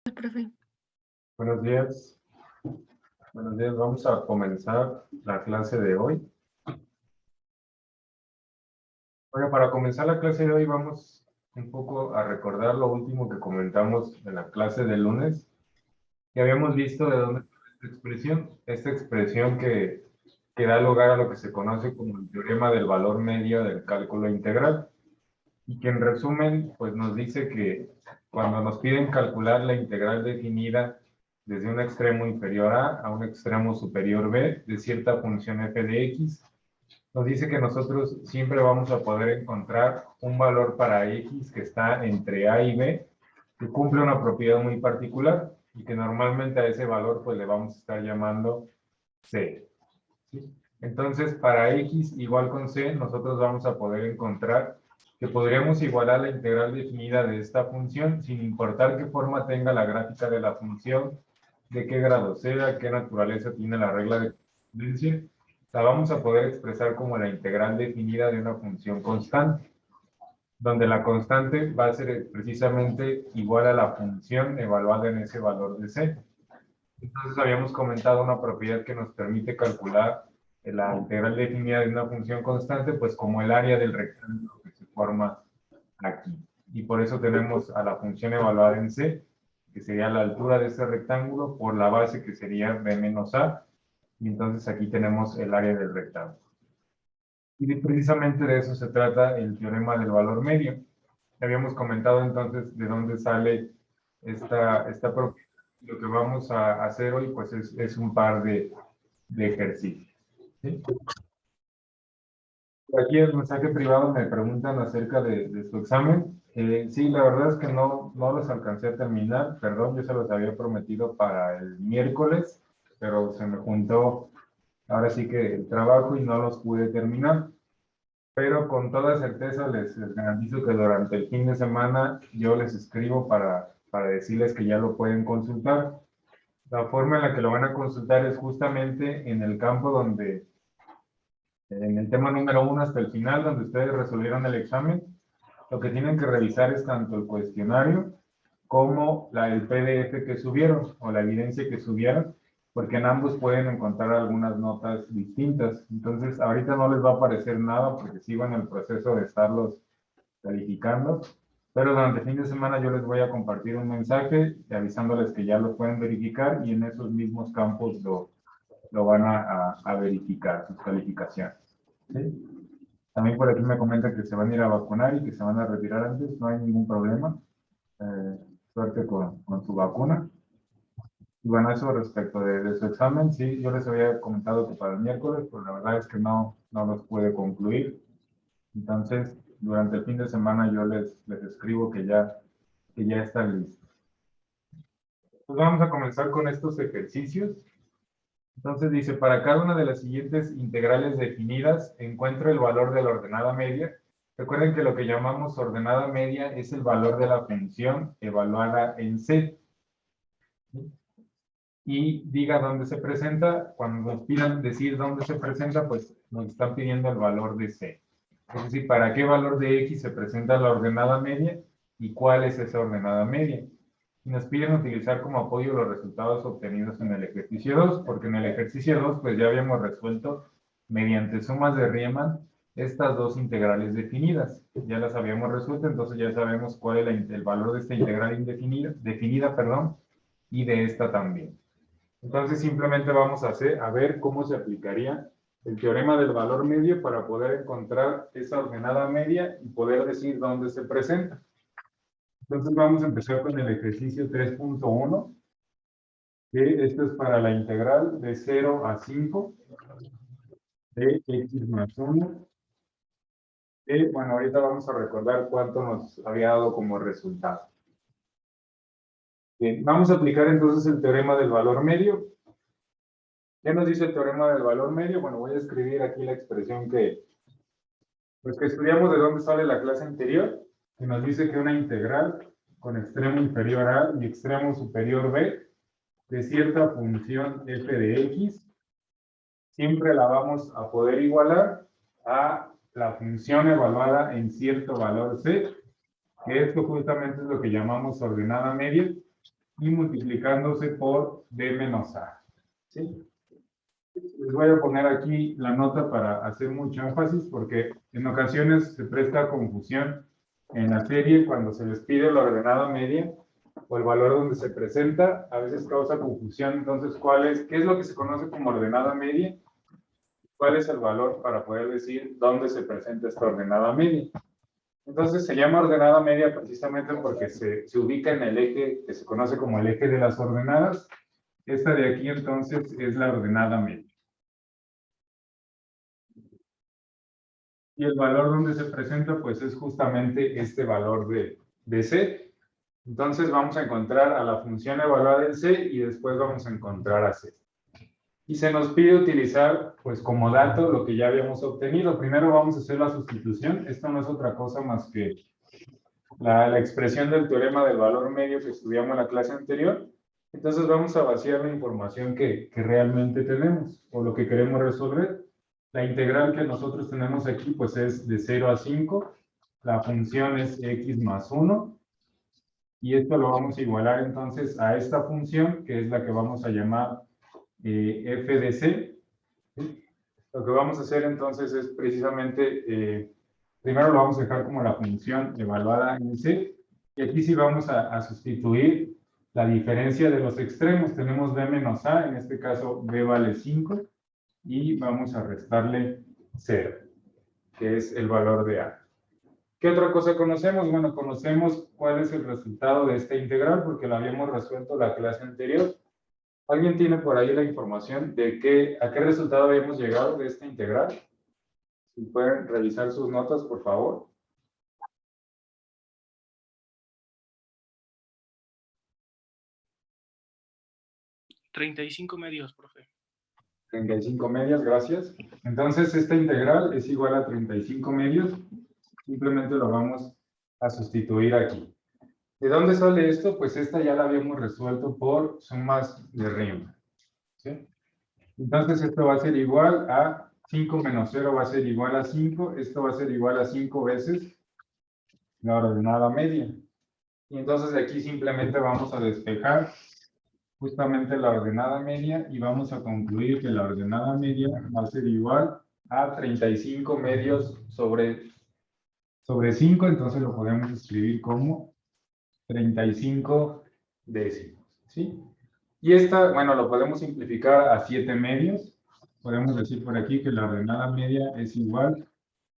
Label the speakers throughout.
Speaker 1: Profe.
Speaker 2: Buenos días. Buenos días. Vamos a comenzar la clase de hoy. Bueno, para comenzar la clase de hoy vamos un poco a recordar lo último que comentamos en la clase del lunes, que habíamos visto de dónde viene esta expresión que da lugar a lo que se conoce como el teorema del valor medio del cálculo integral, y que en resumen, pues nos dice que cuando nos piden calcular la integral definida desde un extremo inferior a un extremo superior b de cierta función f de x, nos dice que nosotros siempre vamos a poder encontrar un valor para x que está entre a y b, que cumple una propiedad muy particular y que normalmente a ese valor pues le vamos a estar llamando c. ¿Sí? Entonces, para x igual con c, nosotros vamos a poder encontrar que podríamos igualar la integral definida de esta función sin importar qué forma tenga la gráfica de la función, de qué grado sea, qué naturaleza tiene la regla de correspondencia. La vamos a poder expresar como la integral definida de una función constante, donde la constante va a ser precisamente igual a la función evaluada en ese valor de c. Entonces habíamos comentado una propiedad que nos permite calcular la integral definida de una función constante, pues como el área del rectángulo que se forma aquí. Y por eso tenemos a la función evaluada en C, que sería la altura de ese rectángulo por la base que sería b menos a, y entonces aquí tenemos el área del rectángulo. Y precisamente de eso se trata el teorema del valor medio. Habíamos comentado entonces de dónde sale esta propiedad. Lo que vamos a hacer hoy pues es un par de ejercicios. ¿Sí? Aquí en el mensaje privado me preguntan acerca de su examen. Sí, la verdad es que no los alcancé a terminar. Perdón, yo se los había prometido para el miércoles, pero se me juntó ahora sí que el trabajo y no los pude terminar. Pero con toda certeza les garantizo que durante el fin de semana yo les escribo para decirles que ya lo pueden consultar. La forma en la que lo van a consultar es justamente en el campo donde, en el tema número 1 hasta el final, donde ustedes resolvieron el examen. Lo que tienen que revisar es tanto el cuestionario como el PDF que subieron o la evidencia que subieron, porque en ambos pueden encontrar algunas notas distintas. Entonces, ahorita no les va a aparecer nada porque sigo en el proceso de estarlos calificando, pero durante el fin de semana yo les voy a compartir un mensaje avisándoles que ya lo pueden verificar y en esos mismos campos lo van a verificar, sus calificaciones. ¿Sí? También por aquí me comentan que se van a ir a vacunar y que se van a retirar antes, no hay ningún problema. Suerte con su vacuna. Y bueno, eso respecto de su examen, sí, yo les había comentado que para el miércoles, pero la verdad es que no los pude concluir. Entonces, durante el fin de semana yo les escribo que ya están listos. Pues vamos a comenzar con estos ejercicios. Entonces dice, para cada una de las siguientes integrales definidas, encuentra el valor de la ordenada media. Recuerden que lo que llamamos ordenada media es el valor de la función evaluada en C. Y diga dónde se presenta. Cuando nos pidan decir dónde se presenta, pues nos están pidiendo el valor de C. Es decir, para qué valor de X se presenta la ordenada media y cuál es esa ordenada media. Y nos piden utilizar como apoyo los resultados obtenidos en el ejercicio 2, porque en el ejercicio 2 pues ya habíamos resuelto mediante sumas de Riemann estas dos integrales definidas. Ya las habíamos resuelto, entonces ya sabemos cuál es el valor de esta integral definida, y de esta también. Entonces simplemente vamos a ver cómo se aplicaría el teorema del valor medio para poder encontrar esa ordenada media y poder decir dónde se presenta. Entonces vamos a empezar con el ejercicio 3.1, que esto es para la integral de 0 a 5 de x más 1. Bueno, ahorita vamos a recordar cuánto nos había dado como resultado. Bien, vamos a aplicar entonces el teorema del valor medio. ¿Qué nos dice el teorema del valor medio? Bueno, voy a escribir aquí la expresión que estudiamos de dónde sale la clase anterior, que nos dice que una integral con extremo inferior a y extremo superior b de cierta función f de x, siempre la vamos a poder igualar a la función evaluada en cierto valor c, que esto justamente es lo que llamamos ordenada media,
Speaker 1: y multiplicándose por b menos a. ¿Sí? Les voy a poner aquí la nota para hacer mucho énfasis, porque en ocasiones se presta confusión en la serie cuando se les pide la ordenada media o el valor donde se presenta, a veces causa confusión. Entonces, ¿qué es lo que se conoce como ordenada media? ¿Cuál es el valor para poder decir dónde se presenta esta ordenada media? Entonces se llama ordenada media precisamente porque se ubica en el eje que se conoce como el eje de las ordenadas. Esta de aquí entonces es la ordenada media. Y el valor donde se presenta pues es justamente este valor de C. Entonces vamos a encontrar a la función evaluada en C y después vamos a encontrar a C. Y se nos pide utilizar, pues como dato, lo que ya habíamos obtenido. Primero vamos a hacer la sustitución. Esto no es otra cosa más que la expresión del teorema del valor medio que estudiamos en la clase anterior. Entonces vamos a vaciar la información que realmente tenemos o lo que queremos resolver. La integral que nosotros tenemos aquí pues es de 0 a 5. La función es x más 1. Y esto lo vamos a igualar entonces a esta función, que es la que vamos a llamar f de c. ¿Sí? Lo que vamos a hacer entonces es precisamente, primero lo vamos a dejar como la función evaluada en c, y aquí sí vamos a sustituir la diferencia de los extremos. Tenemos b menos a, en este caso b vale 5, y vamos a restarle 0, que es el valor de a. ¿Qué otra cosa conocemos? Bueno, conocemos cuál es el resultado de esta integral, porque lo habíamos resuelto la clase anterior. ¿Alguien tiene por ahí la información de a qué resultado habíamos llegado de esta integral? Si pueden revisar sus notas, por favor.
Speaker 3: 35 medios, profe.
Speaker 1: 35 medios, gracias. Entonces, esta integral es igual a 35 medios. Simplemente lo vamos a sustituir aquí. ¿De dónde sale esto? Pues esta ya la habíamos resuelto por sumas de Riemann. ¿Sí? Entonces, esto va a ser igual a 5 menos 0 va a ser igual a 5. Esto va a ser igual a 5 veces la ordenada media. Y entonces de aquí simplemente vamos a despejar justamente la ordenada media y vamos a concluir que la ordenada media va a ser igual a 35 medios sobre 5. Entonces lo podemos escribir como 35 décimos. ¿Sí? Y esta, bueno, lo podemos simplificar a 7 medios. Podemos decir por aquí que la ordenada media es igual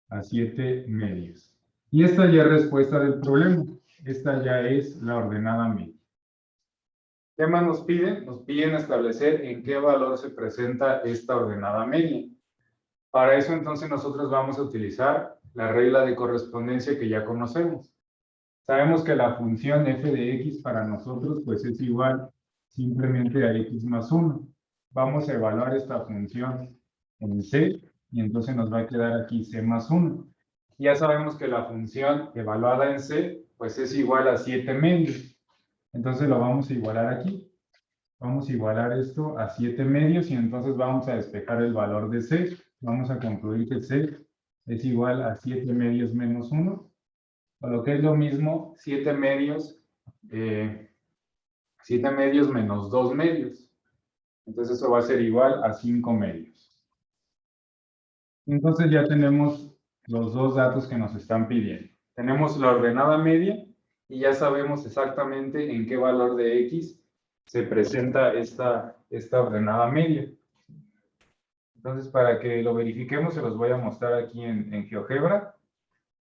Speaker 1: a 7 medios. Y esta ya es respuesta del problema. Esta ya es la ordenada media. ¿Qué más nos piden? Nos piden establecer en qué valor se presenta esta ordenada media. Para eso entonces nosotros vamos a utilizar la regla de correspondencia que ya conocemos. Sabemos que la función f de x para nosotros pues es igual simplemente a x más 1. Vamos a evaluar esta función en c y entonces nos va a quedar aquí c más 1. Ya sabemos que la función evaluada en c pues es igual a 7 medios. Entonces lo vamos a igualar aquí. Vamos a igualar esto a 7 medios y entonces vamos a despejar el valor de c. Vamos a concluir que c es igual a 7 medios menos 1. O lo que es lo mismo, 7 medios menos 2 medios. Entonces eso va a ser igual a 5 medios. Entonces ya tenemos los dos datos que nos están pidiendo. Tenemos la ordenada media y ya sabemos exactamente en qué valor de x se presenta esta ordenada media. Entonces, para que lo verifiquemos, se los voy a mostrar aquí en GeoGebra.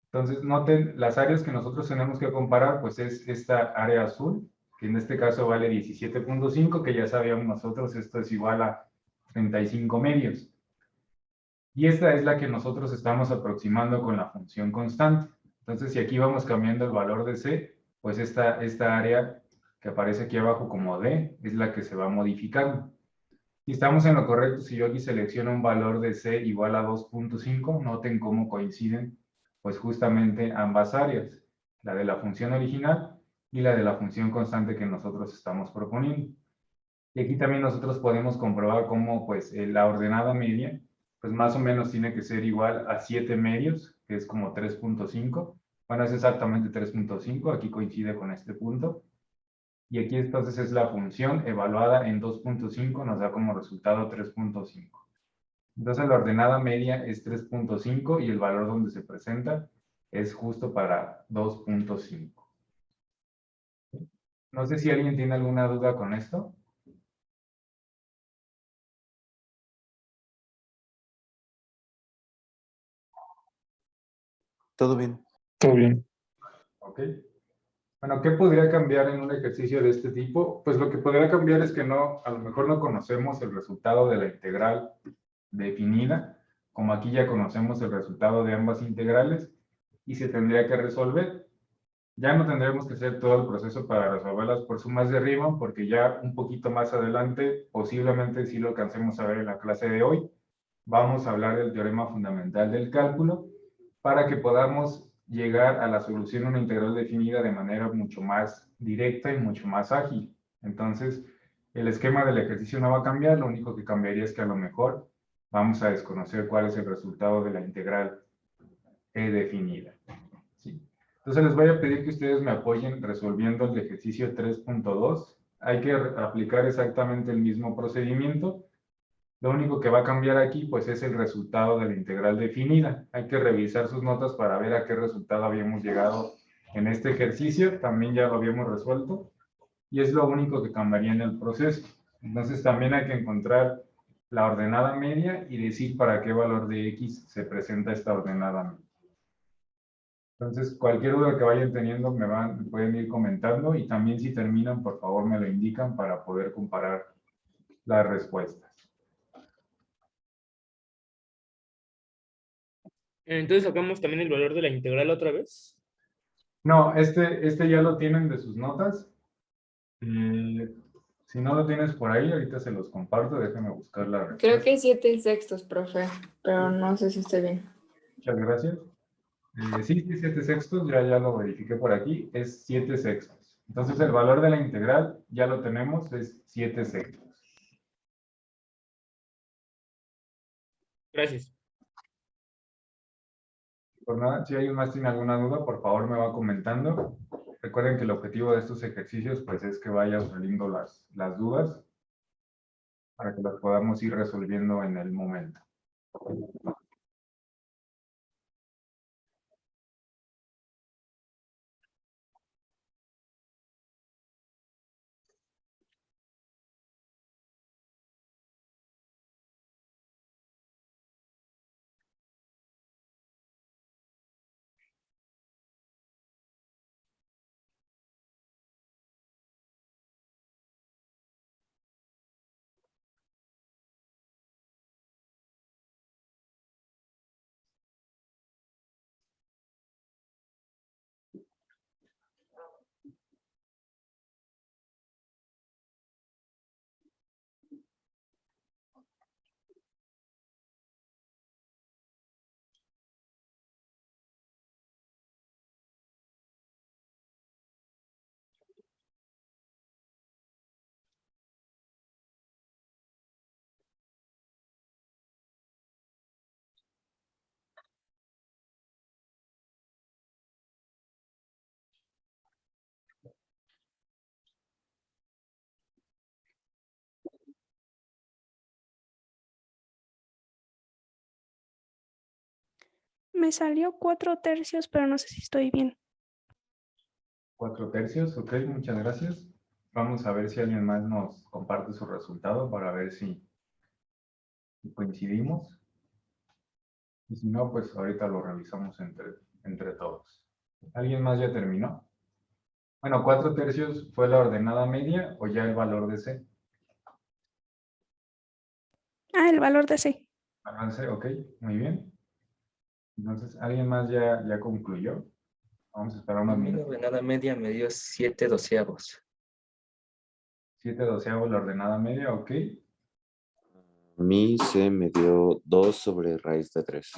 Speaker 1: Entonces, noten, las áreas que nosotros tenemos que comparar, pues es esta área azul, que en este caso vale 17.5, que ya sabíamos nosotros, esto es igual a 35 medios. Y esta es la que nosotros estamos aproximando con la función constante. Entonces, si aquí vamos cambiando el valor de c, pues esta área que aparece aquí abajo como d es la que se va modificando. Si estamos en lo correcto, si yo aquí selecciono un valor de c igual a 2.5, noten cómo coinciden pues justamente ambas áreas, la de la función original y la de la función constante que nosotros estamos proponiendo. Y aquí también nosotros podemos comprobar cómo pues la ordenada media pues más o menos tiene que ser igual a 7 medios, que es como 3.5. Bueno, es exactamente 3.5, aquí coincide con este punto. Y aquí entonces es la función evaluada en 2.5, nos da como resultado 3.5. Entonces la ordenada media es 3.5 y el valor donde se presenta es justo para 2.5. No sé si alguien tiene alguna duda con esto.
Speaker 3: Todo bien.
Speaker 4: Todo bien.
Speaker 1: Ok. Bueno, ¿qué podría cambiar en un ejercicio de este tipo? Pues lo que podría cambiar es que a lo mejor no conocemos el resultado de la integral definida, como aquí ya conocemos el resultado de ambas integrales, y se tendría que resolver. Ya no tendremos que hacer todo el proceso para resolverlas por sumas de Riemann, porque ya un poquito más adelante, posiblemente si lo alcancemos a ver en la clase de hoy, vamos a hablar del teorema fundamental del cálculo, para que podamos llegar a la solución de una integral definida de manera mucho más directa y mucho más ágil. Entonces, el esquema del ejercicio no va a cambiar, lo único que cambiaría es que a lo mejor vamos a desconocer cuál es el resultado de la integral definida. ¿Sí? Entonces les voy a pedir que ustedes me apoyen resolviendo el ejercicio 3.2. Hay que aplicar exactamente el mismo procedimiento. Lo único que va a cambiar aquí, pues, es el resultado de la integral definida. Hay que revisar sus notas para ver a qué resultado habíamos llegado en este ejercicio. También ya lo habíamos resuelto. Y es lo único que cambiaría en el proceso. Entonces, también hay que encontrar la ordenada media y decir para qué valor de x se presenta esta ordenada media. Entonces, cualquier duda que vayan teniendo me pueden ir comentando, y también si terminan, por favor, me lo indican para poder comparar las respuestas.
Speaker 4: Entonces sacamos también el valor de la integral otra vez.
Speaker 1: No, este ya lo tienen de sus notas. Si no lo tienes por ahí, ahorita se los comparto. Déjenme buscar la respuesta.
Speaker 5: Creo que 7/6, profe, pero no sé si esté bien.
Speaker 1: Muchas gracias. Sí, 7/6, ya lo verifiqué por aquí, es 7/6. Entonces el valor de la integral ya lo tenemos, es 7/6.
Speaker 4: Gracias.
Speaker 1: Por nada, si alguien más tiene alguna duda, por favor me va comentando. Recuerden que el objetivo de estos ejercicios, pues, es que vayan saliendo las dudas para que las podamos ir resolviendo en el momento.
Speaker 6: Me salió 4/3, pero no sé si estoy bien.
Speaker 1: 4/3, ok, muchas gracias. Vamos a ver si alguien más nos comparte su resultado para ver si coincidimos. Y si no, pues ahorita lo revisamos entre todos. ¿Alguien más ya terminó? Bueno, 4/3 fue la ordenada media o ya el valor de C.
Speaker 6: Ah, el valor de C.
Speaker 1: Avance, ok, muy bien. Entonces, ¿alguien más ya concluyó? Vamos a esperar
Speaker 7: A
Speaker 1: unos
Speaker 7: mí la
Speaker 1: minutos.
Speaker 7: ordenada media me dio 7/12.
Speaker 1: 7/12 la ordenada media, ok.
Speaker 3: A mí se me dio 2 sobre raíz de 3.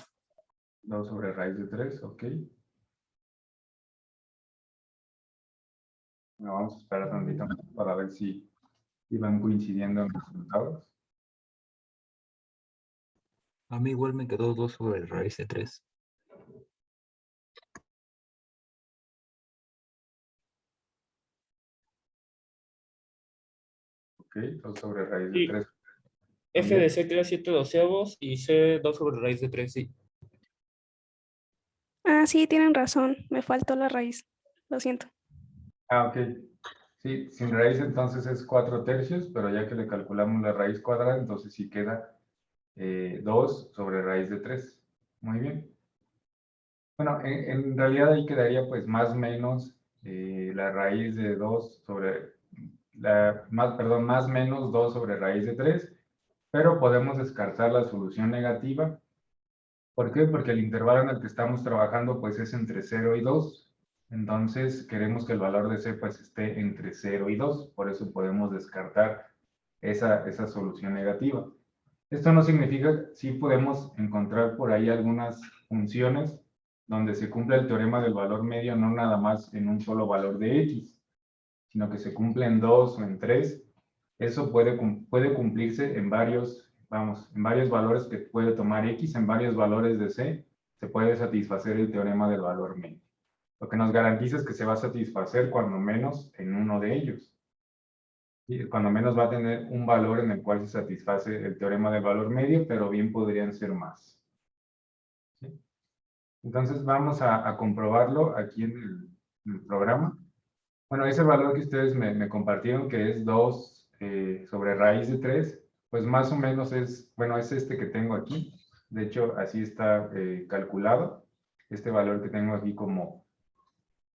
Speaker 1: 2 sobre raíz de 3, ok. Bueno, vamos a esperar tantito para ver si van coincidiendo en los resultados.
Speaker 8: A mí igual me quedó 2 sobre raíz de 3.
Speaker 1: Ok, 2 sobre raíz de
Speaker 4: Sí.
Speaker 1: 3.
Speaker 4: F de C queda 7/12 y C 2 sobre raíz de 3, sí.
Speaker 6: Ah, sí, tienen razón. Me faltó la raíz. Lo siento.
Speaker 1: Ah, ok. Sí, sin raíz entonces es 4/3, pero ya que le calculamos la raíz cuadrada, entonces sí queda 2 sobre raíz de 3. Muy bien. Bueno, en realidad ahí quedaría pues más o menos la raíz de 2 sobre, más menos 2 sobre raíz de 3, pero podemos descartar la solución negativa. ¿Por qué? Porque el intervalo en el que estamos trabajando pues es entre 0 y 2. Entonces queremos que el valor de C pues esté entre 0 y 2. Por eso podemos descartar esa solución negativa. Esto no significa, sí podemos encontrar por ahí algunas funciones donde se cumple el teorema del valor medio no nada más en un solo valor de X, sino que se cumple en 2 o en 3. Eso puede cumplirse en varios, en varios valores que puede tomar X, en varios valores de C, se puede satisfacer el teorema del valor medio. Lo que nos garantiza es que se va a satisfacer cuando menos en uno de ellos. Y cuando menos va a tener un valor en el cual se satisface el teorema del valor medio, pero bien podrían ser más. ¿Sí? Entonces vamos a comprobarlo aquí en el programa. Bueno, ese valor que ustedes me compartieron, que es 2 sobre raíz de 3, pues más o menos es, bueno, es este que tengo aquí. De hecho, así está calculado. Este valor que tengo aquí como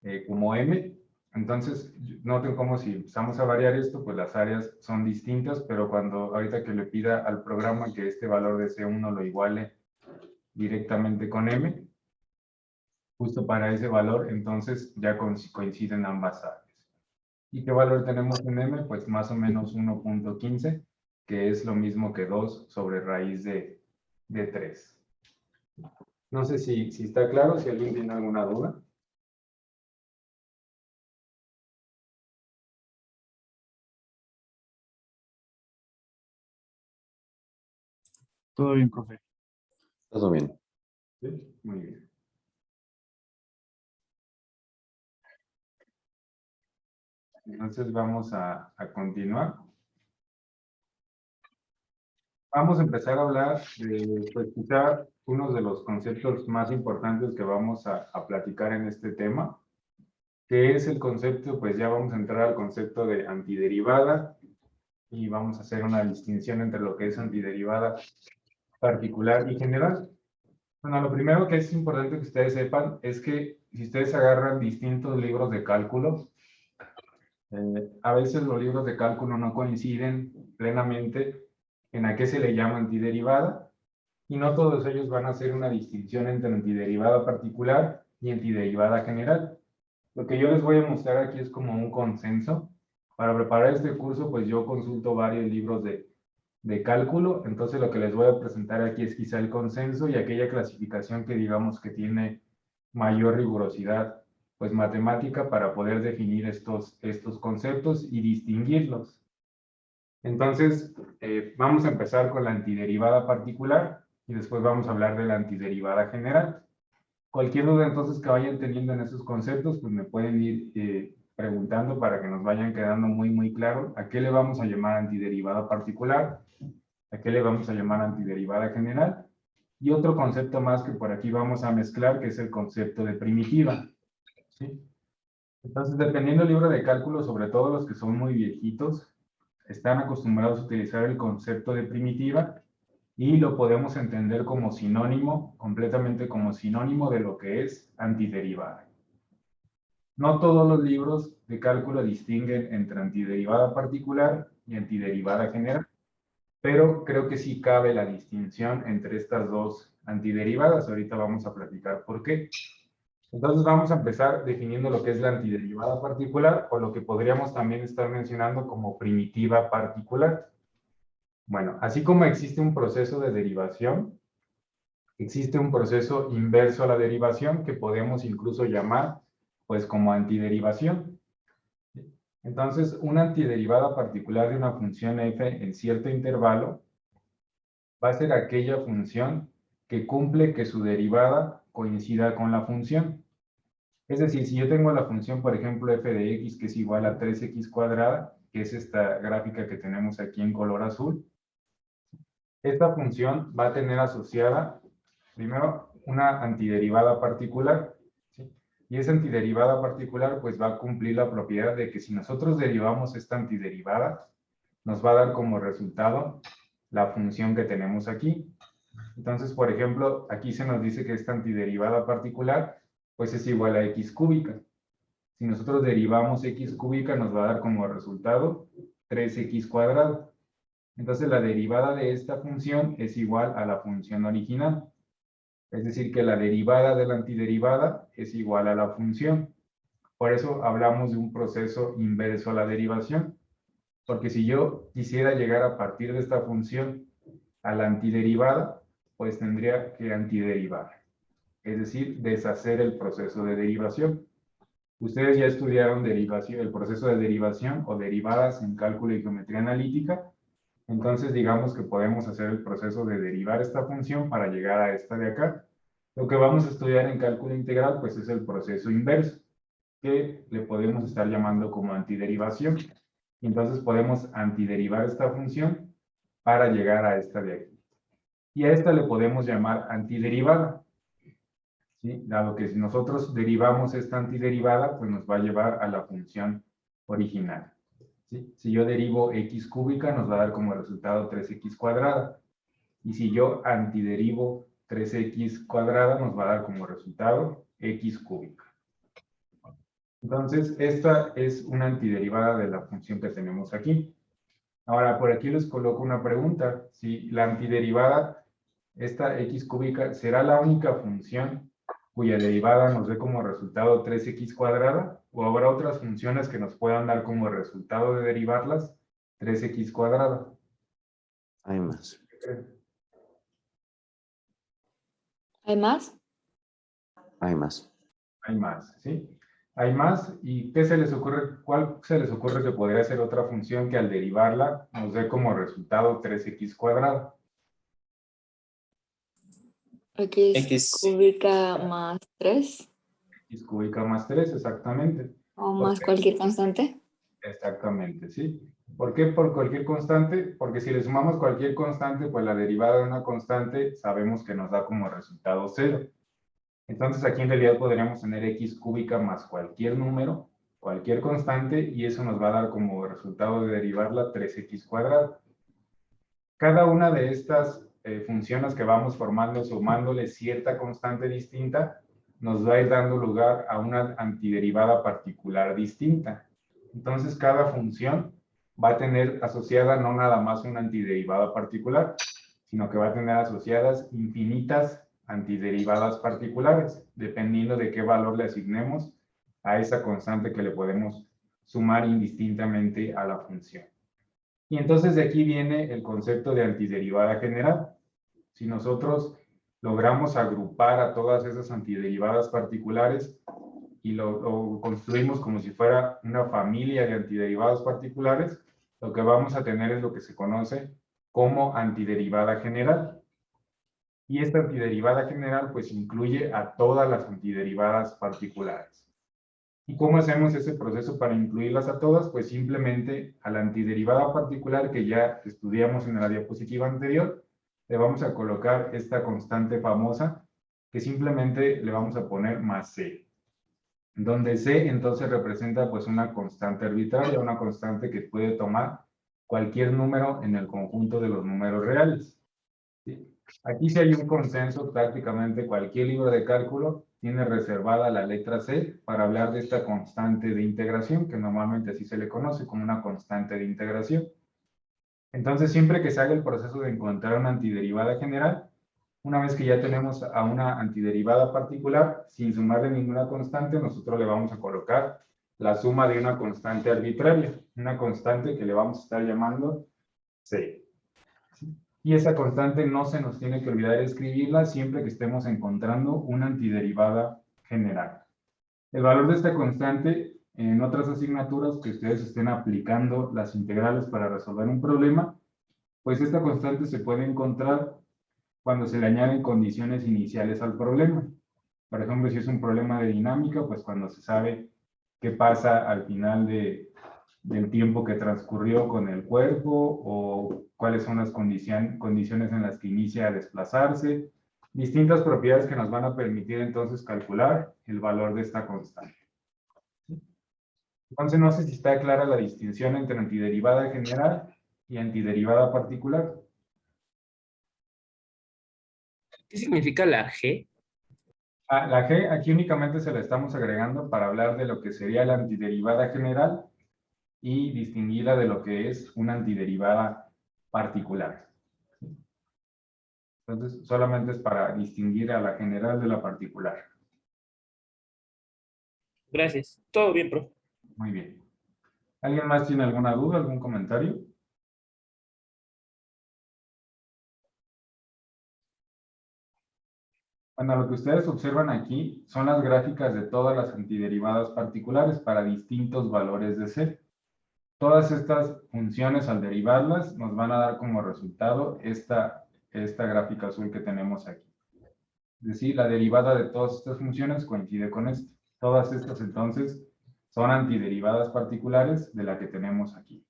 Speaker 1: m. Entonces, noten cómo si empezamos a variar esto, pues las áreas son distintas, pero cuando ahorita que le pida al programa que este valor de C1 lo iguale directamente con m, justo para ese valor, entonces ya coinciden ambas áreas. ¿Y qué valor tenemos en m? Pues más o menos 1.15, que es lo mismo que 2 sobre raíz de 3. No sé si está claro, si alguien tiene alguna duda.
Speaker 9: Todo bien, profe.
Speaker 3: Todo bien.
Speaker 1: ¿Sí? Muy bien. Entonces vamos a continuar. Vamos a empezar a hablar de, pues quizá uno de los conceptos más importantes que vamos a platicar en este tema, que es el concepto, pues ya vamos a entrar al concepto de antiderivada y vamos a hacer una distinción entre lo que es antiderivada particular y general. Bueno, lo primero que es importante que ustedes sepan es que si ustedes agarran distintos libros de cálculo, a veces los libros de cálculo no coinciden plenamente en a qué se le llama antiderivada, y no todos ellos van a hacer una distinción entre antiderivada particular y antiderivada general. Lo que yo les voy a mostrar aquí es como un consenso. Para preparar este curso, pues yo consulto varios libros de cálculo, entonces lo que les voy a presentar aquí es quizá el consenso y aquella clasificación que digamos que tiene mayor rigurosidad pues matemática para poder definir estos conceptos y distinguirlos. Entonces, vamos a empezar con la antiderivada particular y después vamos a hablar de la antiderivada general. Cualquier duda entonces que vayan teniendo en esos conceptos, pues me pueden ir preguntando para que nos vayan quedando muy claro a qué le vamos a llamar antiderivada particular, a qué le vamos a llamar antiderivada general, y otro concepto más que por aquí vamos a mezclar, que es el concepto de primitiva. ¿Sí? Entonces, dependiendo del libro de cálculo, sobre todo los que son muy viejitos, están acostumbrados a utilizar el concepto de primitiva y lo podemos entender como sinónimo, completamente como sinónimo de lo que es antiderivada. No todos los libros de cálculo distinguen entre antiderivada particular y antiderivada general, pero creo que sí cabe la distinción entre estas dos antiderivadas. Ahorita vamos a platicar por qué. Entonces vamos a empezar definiendo lo que es la antiderivada particular, o lo que podríamos también estar mencionando como primitiva particular. Bueno, así como existe un proceso de derivación, existe un proceso inverso a la derivación que podemos incluso llamar pues como antiderivación. Entonces, una antiderivada particular de una función f en cierto intervalo va a ser aquella función que cumple que su derivada coincida con la función. Es decir, si yo tengo la función, por ejemplo, f de x, que es igual a 3x cuadrada, que es esta gráfica que tenemos aquí en color azul. Esta función va a tener asociada, primero, una antiderivada particular, ¿sí? Y esa antiderivada particular pues va a cumplir la propiedad de que si nosotros derivamos esta antiderivada, nos va a dar como resultado la función que tenemos aquí. Entonces, por ejemplo, aquí se nos dice que esta antiderivada particular pues es igual a x cúbica. Si nosotros derivamos x cúbica, nos va a dar como resultado 3x cuadrado. Entonces, la derivada de esta función es igual a la función original. Es decir, que la derivada de la antiderivada es igual a la función. Por eso hablamos de un proceso inverso a la derivación. Porque si yo quisiera llegar a partir de esta función a la antiderivada, pues tendría que antiderivar. Es decir, deshacer el proceso de derivación. Ustedes ya estudiaron derivación, el proceso de derivación o derivadas en cálculo y geometría analítica. Entonces, digamos que podemos hacer el proceso de derivar esta función para llegar a esta de acá. Lo que vamos a estudiar en cálculo integral, pues es el proceso inverso, que le podemos estar llamando como antiderivación. Entonces, podemos antiderivar esta función para llegar a esta de aquí. Y a esta le podemos llamar antiderivada, ¿sí? Dado que si nosotros derivamos esta antiderivada, pues nos va a llevar a la función original. ¿Sí? Si yo derivo x cúbica, nos va a dar como resultado 3x cuadrada. Y si yo antiderivo 3x cuadrada, nos va a dar como resultado x cúbica. Entonces, esta es una antiderivada de la función que tenemos aquí. Ahora, por aquí les coloco una pregunta. Si la antiderivada, esta x cúbica, ¿será la única función cuya derivada nos dé como resultado 3x cuadrada? ¿O habrá otras funciones que nos puedan dar como resultado de derivarlas 3x cuadrada?
Speaker 3: Hay más.
Speaker 5: ¿Hay más?
Speaker 3: Hay más.
Speaker 1: Hay más, ¿sí? Hay más. ¿Y qué se les ocurre? ¿Cuál se les ocurre que podría ser otra función que al derivarla nos dé como resultado 3x cuadrada?
Speaker 5: X cúbica más 3
Speaker 1: X cúbica más 3, exactamente.
Speaker 5: o más cualquier constante.
Speaker 1: Exactamente, ¿sí? ¿Por qué por cualquier constante? Porque si le sumamos cualquier constante, pues la derivada de una constante sabemos que nos da como resultado 0. Entonces aquí en realidad podríamos tener x cúbica más cualquier número, cualquier constante, y eso nos va a dar como resultado de derivarla 3x cuadrado. Cada una de estas funciones que vamos formando, sumándole cierta constante distinta, nos va a ir dando lugar a una antiderivada particular distinta. Entonces, cada función va a tener asociada no nada más una antiderivada particular, sino que va a tener asociadas infinitas antiderivadas particulares, dependiendo de qué valor le asignemos a esa constante que le podemos sumar indistintamente a la función. Y entonces de aquí viene el concepto de antiderivada general. Si nosotros logramos agrupar a todas esas antiderivadas particulares y lo construimos como si fuera una familia de antiderivadas particulares, lo que vamos a tener es lo que se conoce como antiderivada general. Y esta antiderivada general pues incluye a todas las antiderivadas particulares. ¿Y cómo hacemos ese proceso para incluirlas a todas? Pues simplemente a la antiderivada particular que ya estudiamos en la diapositiva anterior, le vamos a colocar esta constante famosa que simplemente le vamos a poner más c. Donde c entonces representa pues una constante arbitraria, una constante que puede tomar cualquier número en el conjunto de los números reales. ¿Sí? Aquí sí hay un consenso, prácticamente cualquier libro de cálculo tiene reservada la letra C para hablar de esta constante de integración, que normalmente así se le conoce como una constante de integración. Entonces, siempre que se haga el proceso de encontrar una antiderivada general, una vez que ya tenemos a una antiderivada particular, sin sumarle ninguna constante, nosotros le vamos a colocar la suma de una constante arbitraria, una constante que le vamos a estar llamando C. Y esa constante no se nos tiene que olvidar escribirla siempre que estemos encontrando una antiderivada general. El valor de esta constante en otras asignaturas que ustedes estén aplicando las integrales para resolver un problema, pues esta constante se puede encontrar cuando se le añaden condiciones iniciales al problema. Por ejemplo, si es un problema de dinámica, pues cuando se sabe qué pasa al final de del tiempo que transcurrió con el cuerpo o cuáles son las condiciones en las que inicia a desplazarse. Distintas propiedades que nos van a permitir entonces calcular el valor de esta constante. Entonces no sé si está clara la distinción entre antiderivada general y antiderivada particular.
Speaker 4: ¿Qué significa la G?
Speaker 1: La G aquí únicamente se la estamos agregando para hablar de lo que sería la antiderivada general y distinguirla de lo que es una antiderivada particular. Entonces, solamente es para distinguir a la general de la particular.
Speaker 4: Gracias. Todo bien, profe.
Speaker 1: Muy bien. ¿Alguien más tiene alguna duda, algún comentario? Bueno, lo que ustedes observan aquí son las gráficas de todas las antiderivadas particulares para distintos valores de C. Todas estas funciones, al derivarlas, nos van a dar como resultado esta gráfica azul que tenemos aquí. Es decir, la derivada de todas estas funciones coincide con esta. Todas estas, entonces, son antiderivadas particulares de la que tenemos aquí.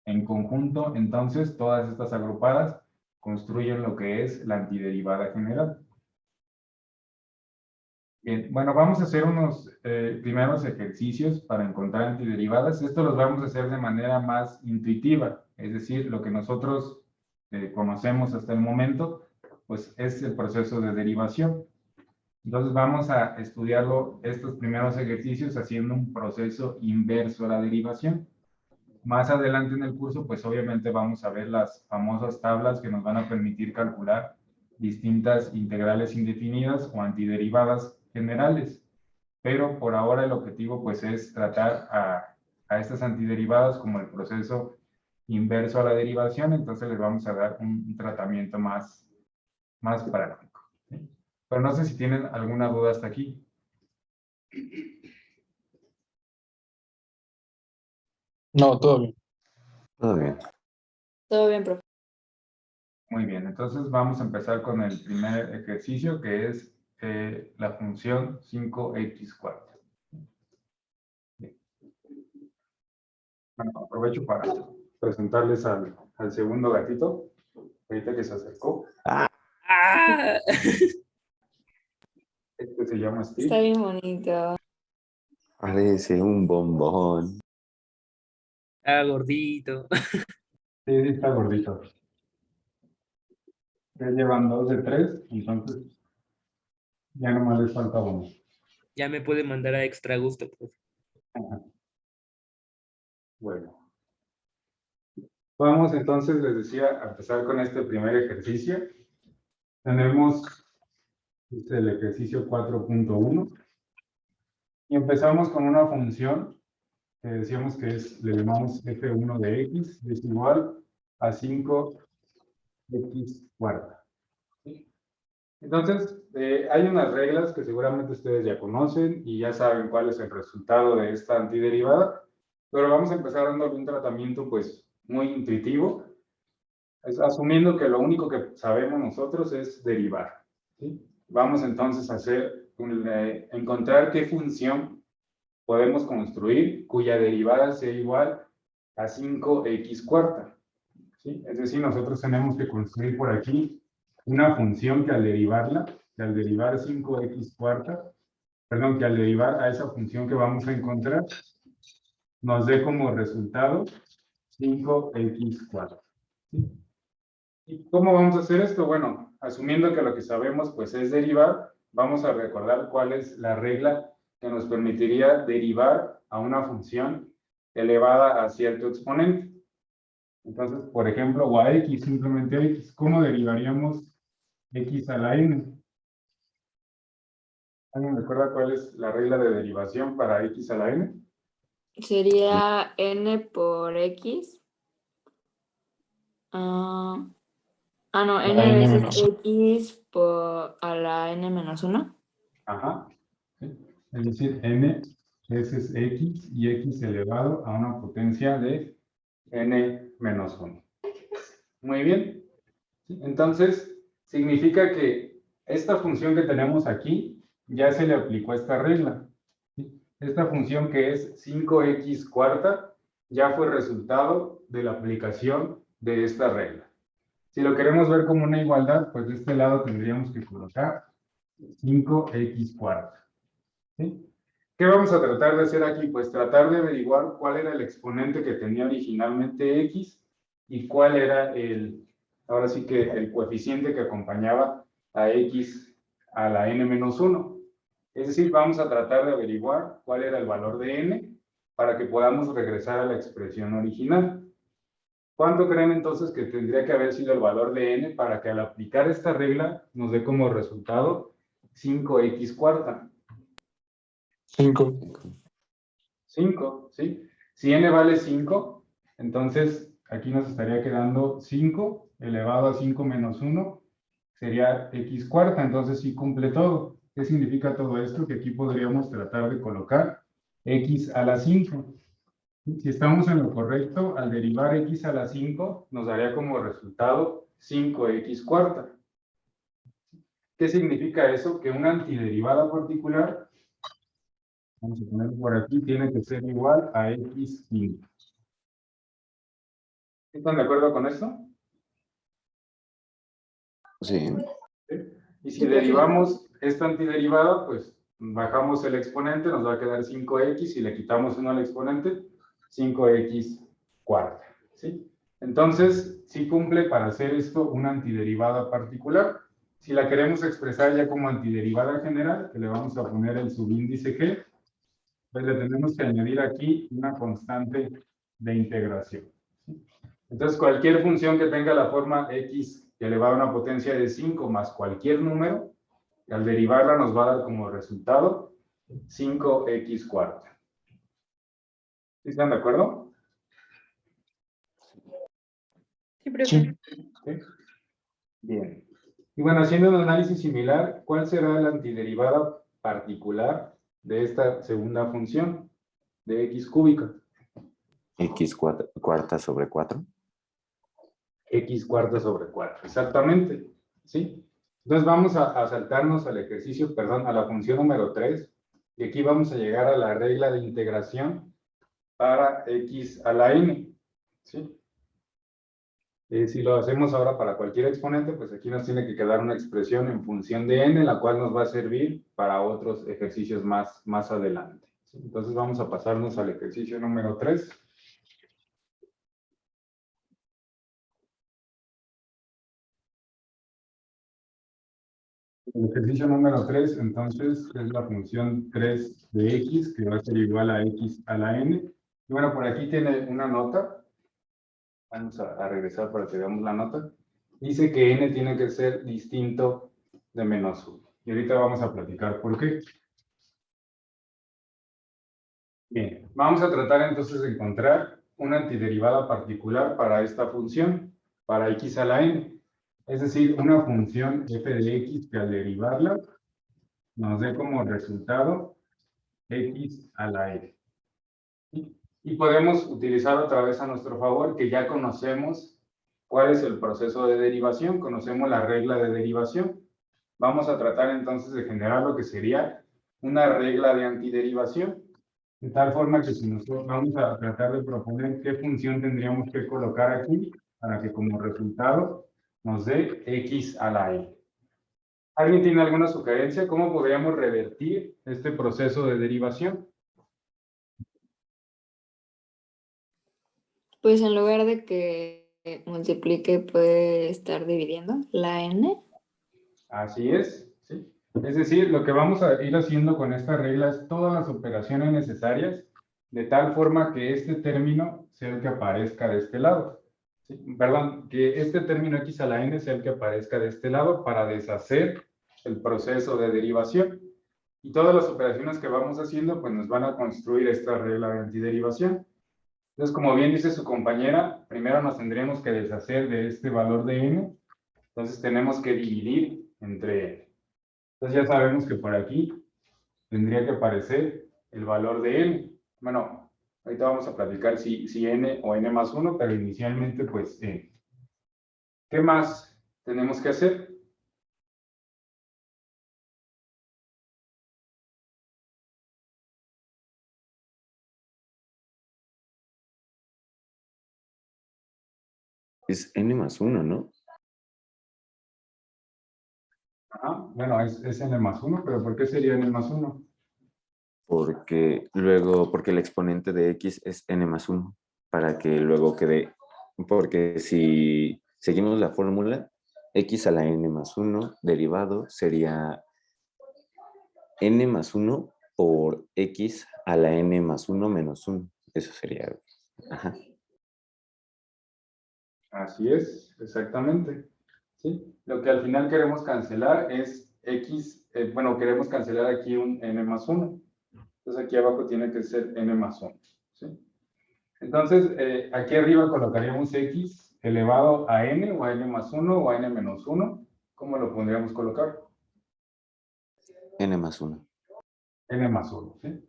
Speaker 1: En conjunto, entonces, todas estas agrupadas construyen lo que es la antiderivada general. Bien, bueno, vamos a hacer unos primeros ejercicios para encontrar antiderivadas. Esto los vamos a hacer de manera más intuitiva, es decir, lo que nosotros conocemos hasta el momento, pues es el proceso de derivación. Entonces vamos a estudiarlo, estos primeros ejercicios, haciendo un proceso inverso a la derivación. Más adelante en el curso, pues obviamente vamos a ver las famosas tablas que nos van a permitir calcular distintas integrales indefinidas o antiderivadas generales. Pero por ahora el objetivo pues es tratar a estas antiderivadas como el proceso inverso a la derivación, entonces les vamos a dar un tratamiento más práctico. ¿Sí? Pero no sé si tienen alguna duda hasta aquí.
Speaker 9: No, todo bien.
Speaker 3: Todo bien.
Speaker 5: Todo bien, profe.
Speaker 1: Muy bien, entonces vamos a empezar con el primer ejercicio, que es la función 5x². Bien. Bueno, aprovecho para presentarles al segundo gatito, ahorita que se acercó.
Speaker 4: ¡Ah!
Speaker 1: Este se llama Steve.
Speaker 5: Está bien bonito.
Speaker 3: Parece un bombón.
Speaker 4: Ah, gordito.
Speaker 1: Sí, está gordito. Ya llevan 2 de 3, entonces ya nomás les falta uno.
Speaker 4: Ya me puede mandar a extra gusto, profe.
Speaker 1: Bueno. Vamos entonces, les decía, a empezar con este primer ejercicio. Tenemos el ejercicio 4.1 y empezamos con una función que decíamos que es, le llamamos f1 de x, es igual a 5x². ¿Sí? Entonces, hay unas reglas que seguramente ustedes ya conocen y ya saben cuál es el resultado de esta antiderivada, pero vamos a empezar dándole un tratamiento pues muy intuitivo, asumiendo que lo único que sabemos nosotros es derivar. ¿Sí? Vamos entonces a hacer encontrar qué función podemos construir cuya derivada sea igual a 5x². ¿Sí? Es decir, nosotros tenemos que construir por aquí una función que al derivar 5x², perdón, que al derivar a esa función que vamos a encontrar, nos dé como resultado 5x². ¿Sí? ¿Y cómo vamos a hacer esto? Bueno, asumiendo que lo que sabemos pues es derivar, vamos a recordar cuál es la regla que nos permitiría derivar a una función elevada a cierto exponente. Entonces, por ejemplo, o a x, simplemente x, ¿cómo derivaríamos x a la n? ¿Alguien recuerda cuál es la regla de derivación para x a la n?
Speaker 5: Sería n por x. No, n
Speaker 9: La n
Speaker 5: veces
Speaker 9: menos
Speaker 5: x a la n-1.
Speaker 1: Ajá. ¿Sí? Es decir, n veces x y x elevado a una potencia de n-1. Muy bien. ¿Sí? Entonces, significa que esta función que tenemos aquí ya se le aplicó esta regla. ¿Sí? Esta función que es 5x², ya fue resultado de la aplicación de esta regla. Si lo queremos ver como una igualdad, pues de este lado tendríamos que colocar 5x cuarta. ¿Sí? ¿Qué vamos a tratar de hacer aquí? Pues tratar de averiguar cuál era el exponente que tenía originalmente x y cuál era ahora sí que el coeficiente que acompañaba a x a la n-1. Es decir, vamos a tratar de averiguar cuál era el valor de n para que podamos regresar a la expresión original. ¿Cuánto creen entonces que tendría que haber sido el valor de n para que al aplicar esta regla nos dé como resultado 5x cuarta?
Speaker 9: 5.
Speaker 1: 5, ¿sí? Si n vale 5, entonces aquí nos estaría quedando 5 elevado a 5 menos 1 sería x cuarta, entonces sí cumple todo. ¿Qué significa todo esto? Que aquí podríamos tratar de colocar x a la 5. Si estamos en lo correcto, al derivar x a la 5, nos daría como resultado 5x cuarta. ¿Qué significa eso? Que una antiderivada particular, vamos a ponerlo por aquí, tiene que ser igual a x quinto. ¿Están de acuerdo con esto?
Speaker 3: Sí.
Speaker 1: Y si
Speaker 5: Sí, profe.
Speaker 1: derivamos esta antiderivada, pues bajamos el exponente, nos va a quedar 5x y le quitamos 1 al exponente, 5x cuarta. ¿Sí? Entonces, sí cumple para hacer esto una antiderivada particular. Si la queremos expresar ya como antiderivada general, que le vamos a poner el subíndice g, pues le tenemos que añadir aquí una constante de integración. ¿Sí? Entonces, cualquier función que tenga la forma x elevado a una potencia de 5 más cualquier número, al derivarla nos va a dar como resultado 5x cuarta. ¿Sí están de acuerdo?
Speaker 5: Sí, profe.
Speaker 9: Sí.
Speaker 1: ¿Sí? Bien. Y bueno, haciendo un análisis similar, ¿cuál será la antiderivada particular de esta segunda función de x cúbica?
Speaker 3: X cuarta sobre 4.
Speaker 1: X cuarta sobre 4, exactamente. ¿Sí? Entonces vamos a saltarnos al ejercicio, perdón, a la función número 3, y aquí vamos a llegar a la regla de integración para x a la n. ¿Sí? Si lo hacemos ahora para cualquier exponente, pues aquí nos tiene que quedar una expresión en función de n, la cual nos va a servir para otros ejercicios más adelante. ¿Sí? Entonces vamos a pasarnos al ejercicio número 3. El ejercicio número 3, entonces, es la función 3 de x, que va a ser igual a x a la n. Y bueno, por aquí tiene una nota. Vamos a regresar para que veamos la nota. Dice que n tiene que ser distinto de menos 1. Y ahorita vamos a platicar por qué. Bien, vamos a tratar entonces de encontrar una antiderivada particular para esta función, para x a la n. Es decir, una función f de x que al derivarla nos dé como resultado x a la n. Y podemos utilizar otra vez a nuestro favor que ya conocemos cuál es el proceso de derivación, conocemos la regla de derivación. Vamos a tratar entonces de generar lo que sería una regla de antiderivación, de tal forma que si nosotros vamos a tratar de proponer qué función tendríamos que colocar aquí para que como resultado nos dé x a la n. ¿Alguien tiene alguna sugerencia? ¿Cómo podríamos revertir este proceso de derivación?
Speaker 5: Pues en lugar de que multiplique, puede estar dividiendo la n.
Speaker 1: Así es, ¿sí? Es decir, lo que vamos a ir haciendo con esta regla es todas las operaciones necesarias de tal forma que este término sea el que aparezca de este lado. ¿Sí? Perdón, que este término x a la n sea el que aparezca de este lado para deshacer el proceso de derivación. Y todas las operaciones que vamos haciendo pues nos van a construir esta regla de antiderivación. Entonces, como bien dice su compañera, primero nos tendríamos que deshacer de este valor de n. Entonces tenemos que dividir entre n. Entonces ya sabemos que por aquí tendría que aparecer el valor de n. Bueno, ahorita vamos a platicar si n o n más 1, pero inicialmente pues n. ¿Qué más tenemos que hacer?
Speaker 3: Es n más 1, ¿no?
Speaker 1: Ajá, bueno, es n más 1, pero ¿por qué sería n más 1?
Speaker 3: Porque el exponente de x es n más 1, para que luego quede, porque si seguimos la fórmula, x a la n más 1 derivado sería n más 1 por x a la n más 1 menos 1. Eso sería, ajá.
Speaker 1: Así es, exactamente. ¿Sí? Lo que al final queremos cancelar es x, bueno, queremos cancelar aquí un n más 1. Entonces aquí abajo tiene que ser n más 1. ¿Sí? Entonces, aquí arriba colocaríamos x elevado a n, o a n más 1, o a n menos 1. ¿Cómo lo podríamos colocar?
Speaker 3: N más 1.
Speaker 1: N más 1, ¿sí?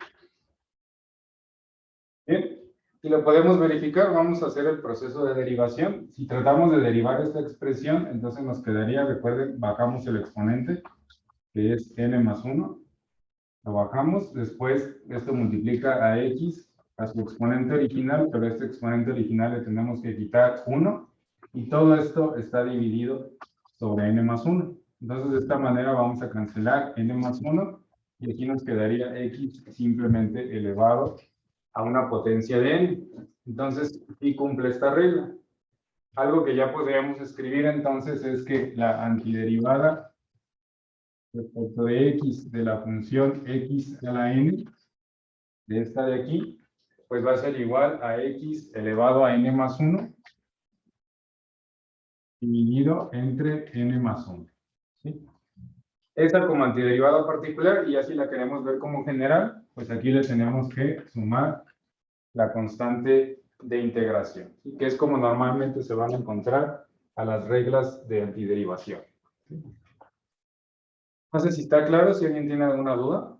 Speaker 1: Bien, si lo podemos verificar, vamos a hacer el proceso de derivación. Si tratamos de derivar esta expresión, entonces nos quedaría, recuerden, bajamos el exponente, que es n más 1. Lo bajamos, después esto multiplica a x a su exponente original, pero este exponente original le tenemos que quitar 1, y todo esto está dividido sobre n más 1. Entonces, de esta manera vamos a cancelar n más 1, y aquí nos quedaría x simplemente elevado a una potencia de n. Entonces, sí cumple esta regla. Algo que ya podríamos escribir entonces es que la antiderivada respecto de x de la función x a la n, de esta de aquí, pues va a ser igual a x elevado a n más 1 dividido entre n más 1. ¿Sí? Esta como antiderivada particular, y ya si la queremos ver como general, pues aquí le tenemos que sumar la constante de integración, ¿sí? Que es como normalmente se van a encontrar a las reglas de antiderivación. ¿Sí? No sé si está claro, si alguien tiene alguna duda.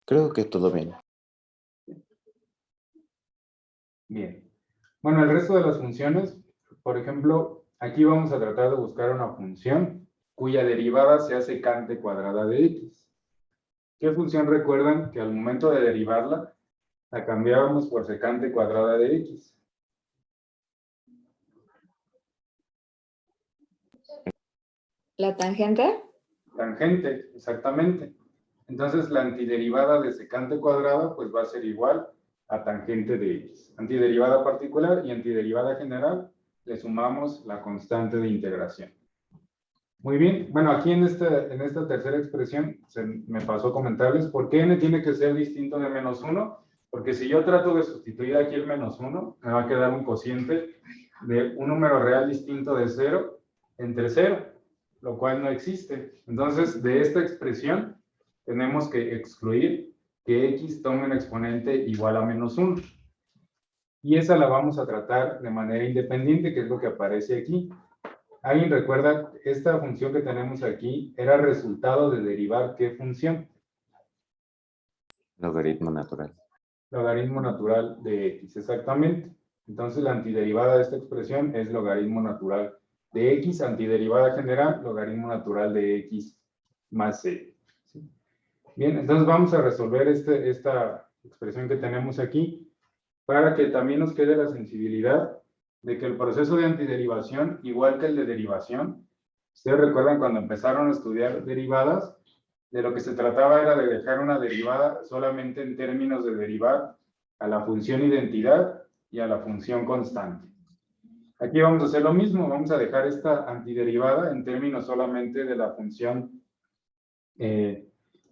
Speaker 3: Creo que todo bien.
Speaker 1: Bien. Bueno, el resto de las funciones, por ejemplo, aquí vamos a tratar de buscar una función cuya derivada sea secante cuadrada de x. ¿Qué función recuerdan que al momento de derivarla la cambiábamos por secante cuadrada de x?
Speaker 5: ¿La tangente?
Speaker 1: Tangente, exactamente. Entonces la antiderivada de secante cuadrada pues va a ser igual a tangente de x. Antiderivada particular y antiderivada general, le sumamos la constante de integración. Muy bien, bueno, aquí en esta tercera expresión me pasó comentarles por qué n tiene que ser distinto de menos 1, porque si yo trato de sustituir aquí el menos 1, me va a quedar un cociente de un número real distinto de 0 entre 0, lo cual no existe. Entonces, de esta expresión, tenemos que excluir que x tome un exponente igual a menos 1. Y esa la vamos a tratar de manera independiente, que es lo que aparece aquí. ¿Alguien recuerda esta función que tenemos aquí? Era resultado de derivar ¿qué función?
Speaker 3: Logaritmo natural.
Speaker 1: Logaritmo natural de x, exactamente. Entonces la antiderivada de esta expresión es logaritmo natural de x, antiderivada general, logaritmo natural de x más c. ¿Sí? Bien, entonces vamos a resolver esta expresión que tenemos aquí para que también nos quede la sensibilidad de que el proceso de antiderivación, igual que el de derivación, ustedes recuerdan cuando empezaron a estudiar derivadas, de lo que se trataba era de dejar una derivada solamente en términos de derivar a la función identidad y a la función constante. Aquí vamos a hacer lo mismo, vamos a dejar esta antiderivada en términos solamente de la función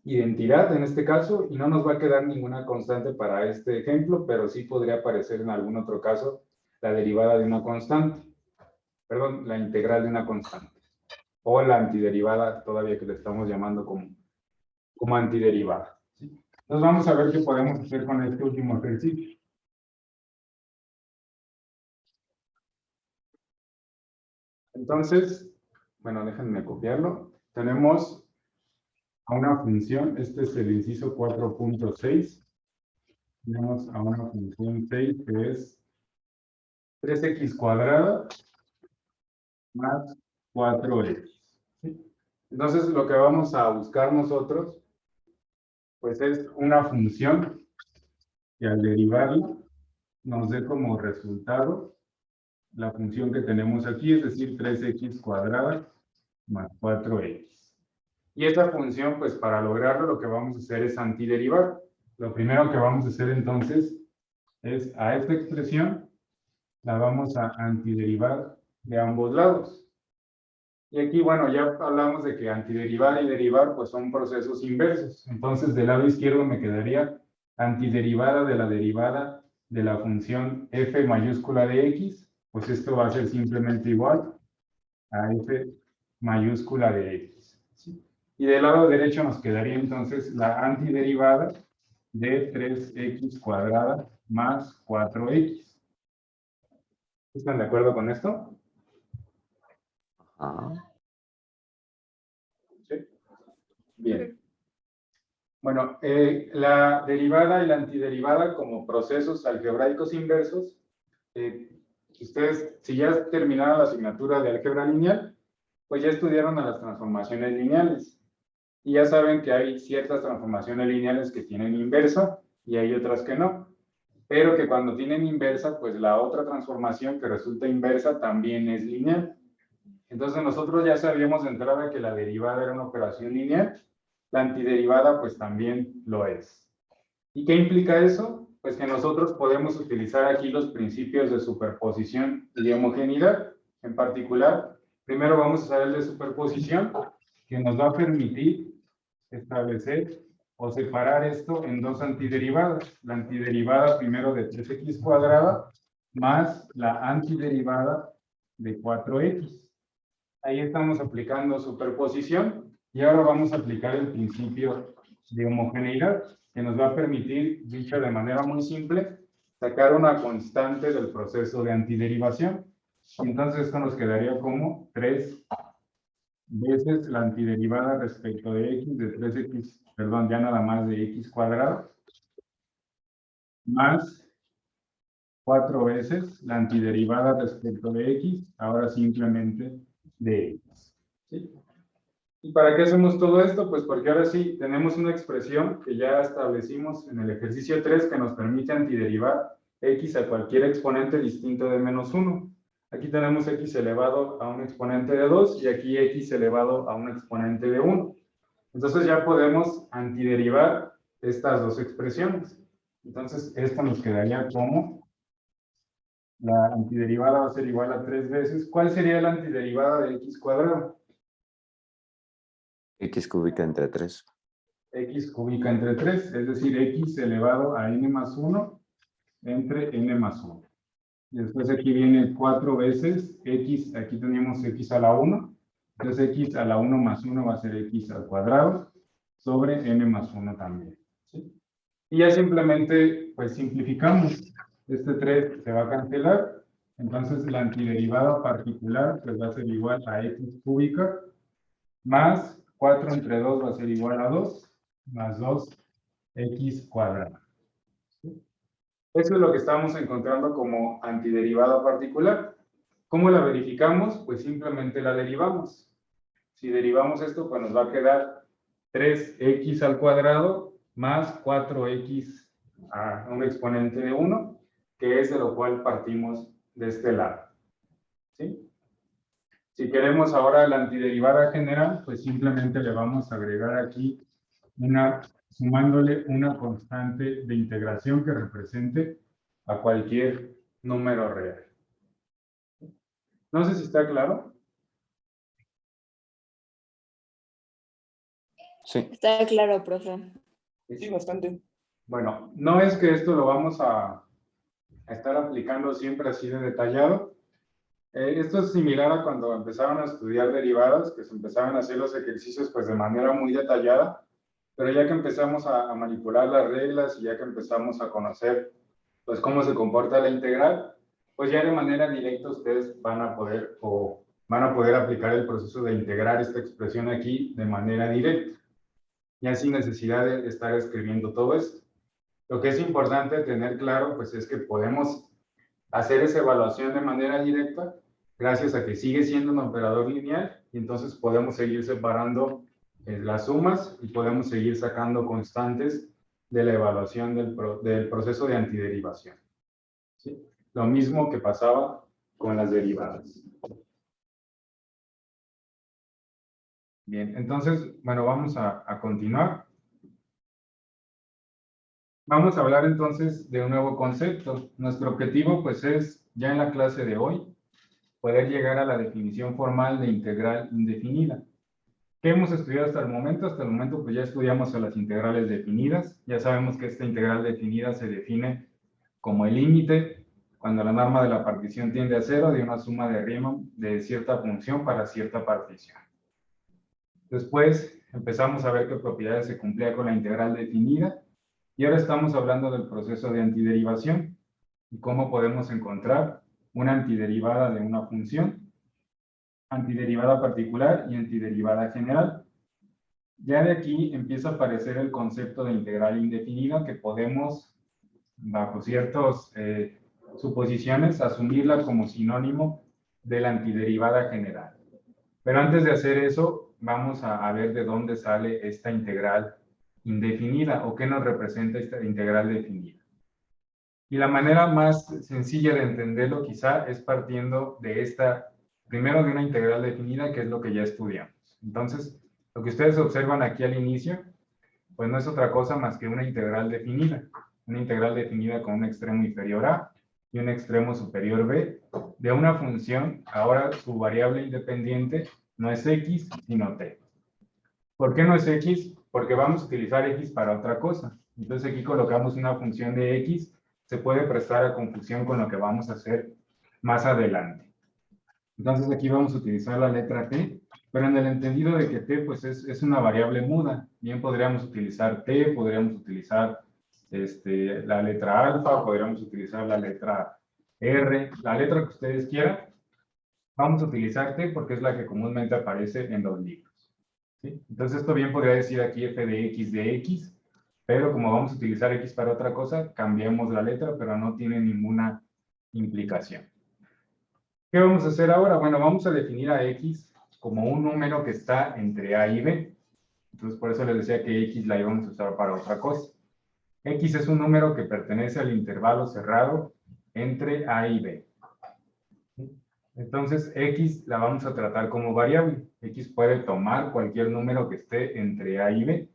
Speaker 1: identidad en este caso, y no nos va a quedar ninguna constante para este ejemplo, pero sí podría aparecer en algún otro caso la derivada de una constante, perdón, la integral de una constante, o la antiderivada todavía que le estamos llamando como antiderivada. ¿Sí? Entonces vamos a ver qué podemos hacer con este último ejercicio. Entonces, bueno, déjenme copiarlo. Tenemos a una función, este es el inciso 4.6. Tenemos a una función 6 que es 3x cuadrada más 4x. ¿Sí? Entonces, lo que vamos a buscar nosotros pues es una función que al derivarla nos dé como resultado la función que tenemos aquí, es decir, 3x cuadrada más 4x. Y esta función, pues para lograrlo lo que vamos a hacer es antiderivar. Lo primero que vamos a hacer entonces es a esta expresión la vamos a antiderivar de ambos lados. Y aquí, bueno, ya hablamos de que antiderivar y derivar pues son procesos inversos. Entonces, del lado izquierdo me quedaría antiderivada de la derivada de la función f mayúscula de x, pues esto va a ser simplemente igual a f mayúscula de x. ¿Sí? Y del lado derecho nos quedaría entonces la antiderivada de 3x cuadrada más 4x. ¿Están de acuerdo con esto?
Speaker 3: Ajá.
Speaker 1: ¿Sí? Bien. Bueno, la derivada y la antiderivada como procesos algebraicos inversos, ustedes, si ya terminaron la asignatura de álgebra lineal, pues ya estudiaron a las transformaciones lineales. Y ya saben que hay ciertas transformaciones lineales que tienen inversa y hay otras que no. Pero que cuando tienen inversa, pues la otra transformación que resulta inversa también es lineal. Entonces nosotros ya sabíamos de entrada que la derivada era una operación lineal, la antiderivada pues también lo es. ¿Y qué implica eso? Pues que nosotros podemos utilizar aquí los principios de superposición y de homogeneidad. En particular, primero vamos a usar el de superposición, que nos va a permitir establecer o separar esto en dos antiderivadas. La antiderivada primero de 3x cuadrada más la antiderivada de 4x. Ahí estamos aplicando superposición y ahora vamos a aplicar el principio de homogeneidad que nos va a permitir, dicho de manera muy simple, sacar una constante del proceso de antiderivación. Entonces esto nos quedaría como 3 veces la antiderivada respecto de x de 3x, perdón, ya nada más de x cuadrado, más 4 veces la antiderivada respecto de x, ahora simplemente de x. ¿Sí? ¿Y para qué hacemos todo esto? Pues porque ahora sí tenemos una expresión que ya establecimos en el ejercicio 3 que nos permite antiderivar x a cualquier exponente distinto de menos 1. Aquí tenemos x elevado a un exponente de 2 y aquí x elevado a un exponente de 1. Entonces ya podemos antiderivar estas dos expresiones. Entonces esto nos quedaría como la antiderivada va a ser igual a 3 veces. ¿Cuál sería la antiderivada de x cuadrado?
Speaker 3: X cúbica entre 3.
Speaker 1: X cúbica entre 3, es decir, x elevado a n más 1 entre n más 1. Y después aquí viene 4 veces x, aquí tenemos x a la 1. Entonces x a la 1 más 1 va a ser x al cuadrado sobre n más 1 también. ¿Sí? Y ya simplemente, pues simplificamos. Este 3 se va a cancelar. Entonces la antiderivada particular pues va a ser igual a x cúbica más 4 entre 2 va a ser igual a 2 más 2x cuadrado. ¿Sí? Eso es lo que estamos encontrando como antiderivada particular. ¿Cómo la verificamos? Pues simplemente la derivamos. Si derivamos esto, pues nos va a quedar 3x al cuadrado más 4x a un exponente de 1, que es de lo cual partimos de este lado. ¿Sí? Si queremos ahora la antiderivada general, pues simplemente le vamos a agregar aquí sumándole una constante de integración que represente a cualquier número real. No sé si está claro.
Speaker 3: Sí.
Speaker 5: Está claro, profe.
Speaker 4: Sí, bastante.
Speaker 1: Bueno, no es que esto lo vamos a estar aplicando siempre así de detallado. Esto es similar a cuando empezaron a estudiar derivadas, que se empezaban a hacer los ejercicios pues de manera muy detallada, pero ya que empezamos a manipular las reglas y ya que empezamos a conocer pues cómo se comporta la integral, pues ya de manera directa ustedes van a poder aplicar el proceso de integrar esta expresión aquí de manera directa, ya sin necesidad de estar escribiendo todo esto. Lo que es importante tener claro pues es que podemos hacer esa evaluación de manera directa gracias a que sigue siendo un operador lineal y entonces podemos seguir separando las sumas y podemos seguir sacando constantes de la evaluación del proceso de antiderivación. ¿Sí? Lo mismo que pasaba con las derivadas. Bien, entonces, bueno, vamos a continuar. Vamos a hablar entonces de un nuevo concepto. Nuestro objetivo, pues, es, ya en la clase de hoy, poder llegar a la definición formal de integral indefinida. ¿Qué hemos estudiado hasta el momento? Hasta el momento, pues, ya estudiamos a las integrales definidas. Ya sabemos que esta integral definida se define como el límite cuando la norma de la partición tiende a cero de una suma de Riemann de cierta función para cierta partición. Después empezamos a ver qué propiedades se cumplía con la integral definida. Y ahora estamos hablando del proceso de antiderivación y cómo podemos encontrar una antiderivada de una función, antiderivada particular y antiderivada general. Ya de aquí empieza a aparecer el concepto de integral indefinida que podemos, bajo ciertas suposiciones, asumirla como sinónimo de la antiderivada general. Pero antes de hacer eso, vamos a ver de dónde sale esta integral indefinida o qué nos representa esta integral definida. Y la manera más sencilla de entenderlo quizá es partiendo de primero de una integral definida, que es lo que ya estudiamos. Entonces, lo que ustedes observan aquí al inicio, pues no es otra cosa más que una integral definida con un extremo inferior a y un extremo superior b, de una función, ahora su variable independiente no es x, sino t. ¿Por qué no es x? Porque vamos a utilizar x para otra cosa. Entonces aquí colocamos una función de x, se puede prestar a confusión con lo que vamos a hacer más adelante. Entonces aquí vamos a utilizar la letra t, pero en el entendido de que t pues es una variable muda. Bien podríamos utilizar t, podríamos utilizar la letra alfa, podríamos utilizar la letra r, la letra que ustedes quieran. Vamos a utilizar t porque es la que comúnmente aparece en los libros. ¿Sí? Entonces esto bien podría decir aquí f de x, pero como vamos a utilizar x para otra cosa, cambiamos la letra, pero no tiene ninguna implicación. ¿Qué vamos a hacer ahora? Bueno, vamos a definir a x como un número que está entre a y b. Entonces por eso les decía que x la íbamos a usar para otra cosa. X es un número que pertenece al intervalo cerrado entre a y b. Entonces, x la vamos a tratar como variable. X puede tomar cualquier número que esté entre a y b.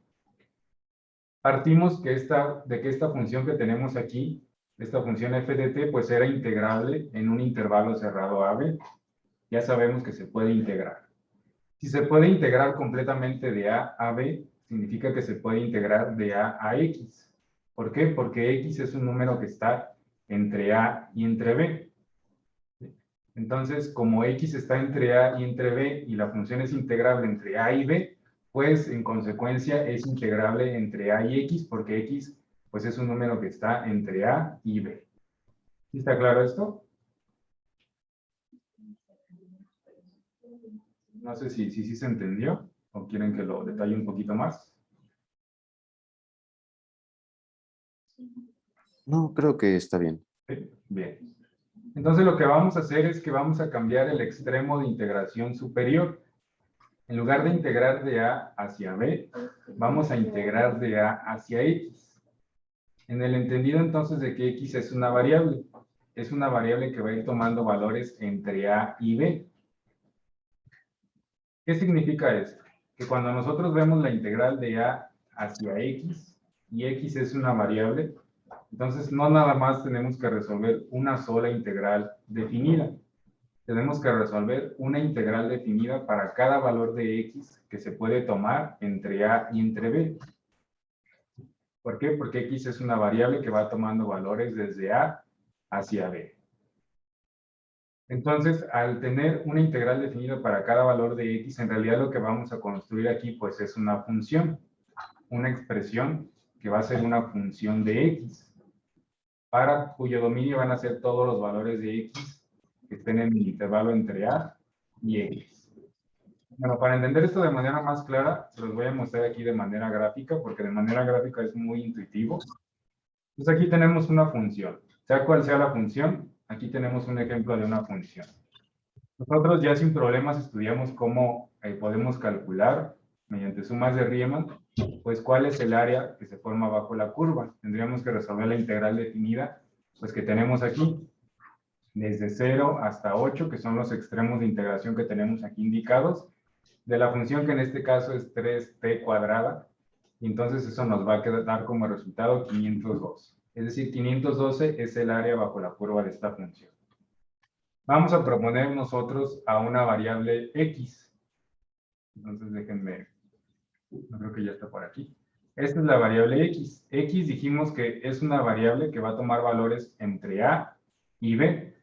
Speaker 1: Partimos de que esta función que tenemos aquí, esta función f de t, pues era integrable en un intervalo cerrado a b. Ya sabemos que se puede integrar. Si se puede integrar completamente de a a b, significa que se puede integrar de a a x. ¿Por qué? Porque x es un número que está entre a y entre b. Entonces, como x está entre a y entre b y la función es integrable entre a y b, pues en consecuencia es integrable entre a y x porque x pues es un número que está entre a y b. ¿Sí está claro esto? No sé si se entendió o quieren que lo detalle un poquito más.
Speaker 3: No, creo que está bien.
Speaker 1: ¿Sí? Bien. Entonces lo que vamos a hacer es que vamos a cambiar el extremo de integración superior. En lugar de integrar de a hacia b, vamos a integrar de a hacia x. En el entendido entonces de que x es una variable que va a ir tomando valores entre a y b. ¿Qué significa esto? Que cuando nosotros vemos la integral de a hacia x, y x es una variable, entonces no nada más tenemos que resolver una sola integral definida. Tenemos que resolver una integral definida para cada valor de x que se puede tomar entre a y entre b. ¿Por qué? Porque x es una variable que va tomando valores desde a hacia b. Entonces, al tener una integral definida para cada valor de x, en realidad lo que vamos a construir aquí pues es una función, una expresión que va a ser una función de x, para cuyo dominio van a ser todos los valores de x que estén en el intervalo entre a y x. Bueno, para entender esto de manera más clara, se los voy a mostrar aquí de manera gráfica, porque de manera gráfica es muy intuitivo. Entonces aquí tenemos una función. Sea cual sea la función, aquí tenemos un ejemplo de una función. Nosotros ya sin problemas estudiamos cómo podemos calcular mediante sumas de Riemann, pues cuál es el área que se forma bajo la curva. Tendríamos que resolver la integral definida, pues que tenemos aquí, desde 0 hasta 8, que son los extremos de integración que tenemos aquí indicados, de la función que en este caso es 3t cuadrada, y entonces eso nos va a dar como resultado 512. Es decir, 512 es el área bajo la curva de esta función. Vamos a proponer nosotros a una variable x. Entonces déjenme, no creo que ya está por aquí. Esta es la variable x. X dijimos que es una variable que va a tomar valores entre a y b.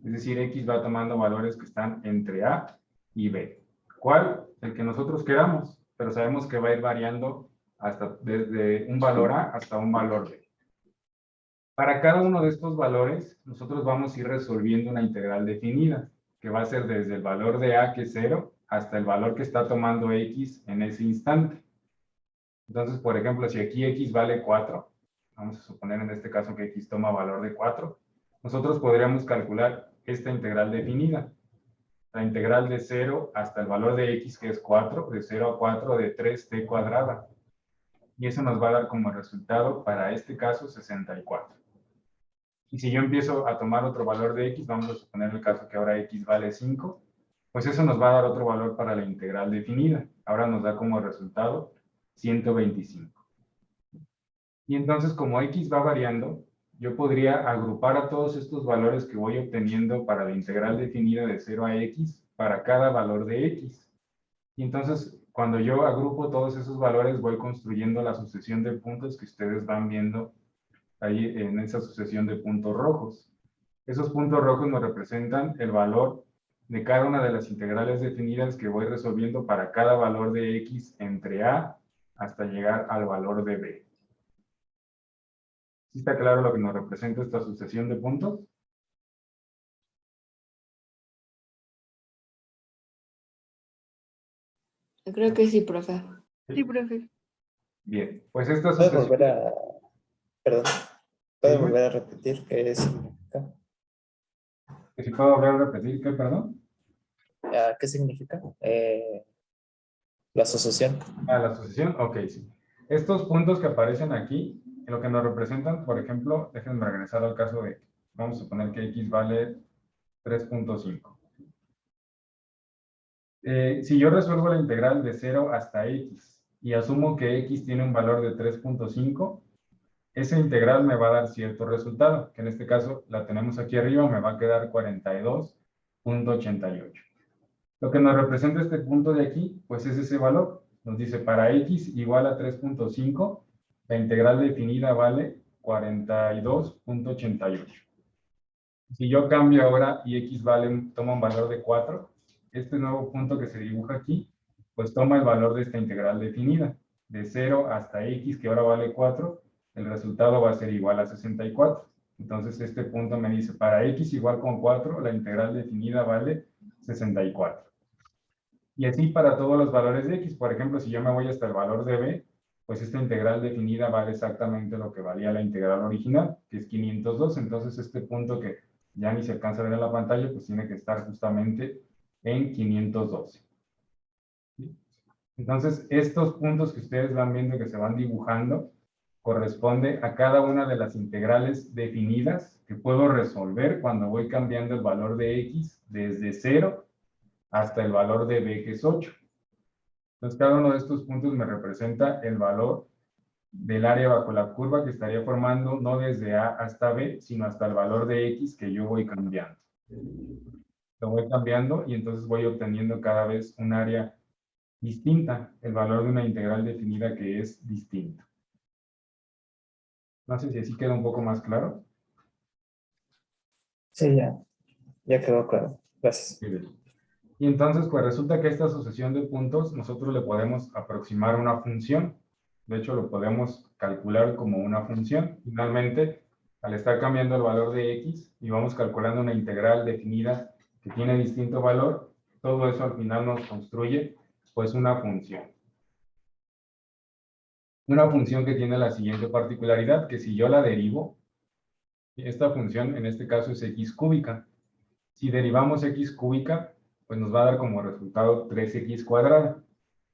Speaker 1: Es decir, x va tomando valores que están entre a y b. ¿Cuál? El que nosotros queramos, pero sabemos que va a ir variando hasta desde un valor a hasta un valor b. Para cada uno de estos valores, nosotros vamos a ir resolviendo una integral definida, que va a ser desde el valor de a, que es 0, hasta el valor que está tomando x en ese instante. Entonces, por ejemplo, si aquí x vale 4, vamos a suponer en este caso que x toma valor de 4, nosotros podríamos calcular esta integral definida. La integral de 0 hasta el valor de x, que es 4, de 0 a 4 de 3t cuadrada. Y eso nos va a dar como resultado, para este caso, 64. Y si yo empiezo a tomar otro valor de x, vamos a suponer el caso que ahora x vale 5, pues eso nos va a dar otro valor para la integral definida. Ahora nos da como resultado 125. Y entonces, como x va variando, yo podría agrupar a todos estos valores que voy obteniendo para la integral definida de 0 a x para cada valor de x. Y entonces, cuando yo agrupo todos esos valores, voy construyendo la sucesión de puntos que ustedes van viendo ahí en esa sucesión de puntos rojos. Esos puntos rojos nos representan el valor de cada una de las integrales definidas que voy resolviendo para cada valor de x entre a hasta llegar al valor de b. ¿Sí está claro lo que nos representa esta sucesión de puntos?
Speaker 5: Yo creo que sí, profe.
Speaker 6: Sí, profe.
Speaker 1: Bien, pues esta
Speaker 10: ¿Puedes
Speaker 1: sucesión...
Speaker 10: volver a... Perdón. ¿Puedes
Speaker 1: Dime.
Speaker 10: volver a repetir qué significa?
Speaker 1: ¿Que si puedo volver a repetir qué, perdón?
Speaker 10: ¿Qué significa? La asociación.
Speaker 1: La sucesión, ok, sí. Estos puntos que aparecen aquí, lo que nos representan, por ejemplo, déjenme regresar al caso de, vamos a suponer que x vale 3.5. Si yo resuelvo la integral de 0 hasta x y asumo que x tiene un valor de 3.5, esa integral me va a dar cierto resultado, que en este caso la tenemos aquí arriba, me va a quedar 42.88. Lo que nos representa este punto de aquí, pues es ese valor. Nos dice, para x igual a 3.5, la integral definida vale 42.88. Si yo cambio ahora y x toma un valor de 4, este nuevo punto que se dibuja aquí, pues toma el valor de esta integral definida. De 0 hasta x, que ahora vale 4, el resultado va a ser igual a 64. Entonces este punto me dice, para x igual con 4, la integral definida vale 64. Y así para todos los valores de x. Por ejemplo, si yo me voy hasta el valor de b, pues esta integral definida vale exactamente lo que valía la integral original, que es 502. Entonces este punto que ya ni se alcanza a ver en la pantalla, pues tiene que estar justamente en 512. ¿Sí? Entonces, estos puntos que ustedes van viendo que se van dibujando, corresponde a cada una de las integrales definidas que puedo resolver cuando voy cambiando el valor de x desde 0 hasta el valor de b, que es 8. Entonces, cada uno de estos puntos me representa el valor del área bajo la curva que estaría formando no desde a hasta b, sino hasta el valor de x que yo voy cambiando. Lo voy cambiando y entonces voy obteniendo cada vez un área distinta, el valor de una integral definida que es distinto. No sé si así queda un poco más claro.
Speaker 10: Sí, ya quedó claro. Gracias.
Speaker 1: Y entonces, pues resulta que esta sucesión de puntos nosotros le podemos aproximar una función. De hecho, lo podemos calcular como una función. Finalmente, al estar cambiando el valor de x y vamos calculando una integral definida que tiene distinto valor, todo eso al final nos construye pues una función. Una función que tiene la siguiente particularidad, que si yo la derivo, esta función en este caso es x cúbica. Si derivamos x cúbica, pues nos va a dar como resultado 3x cuadrada.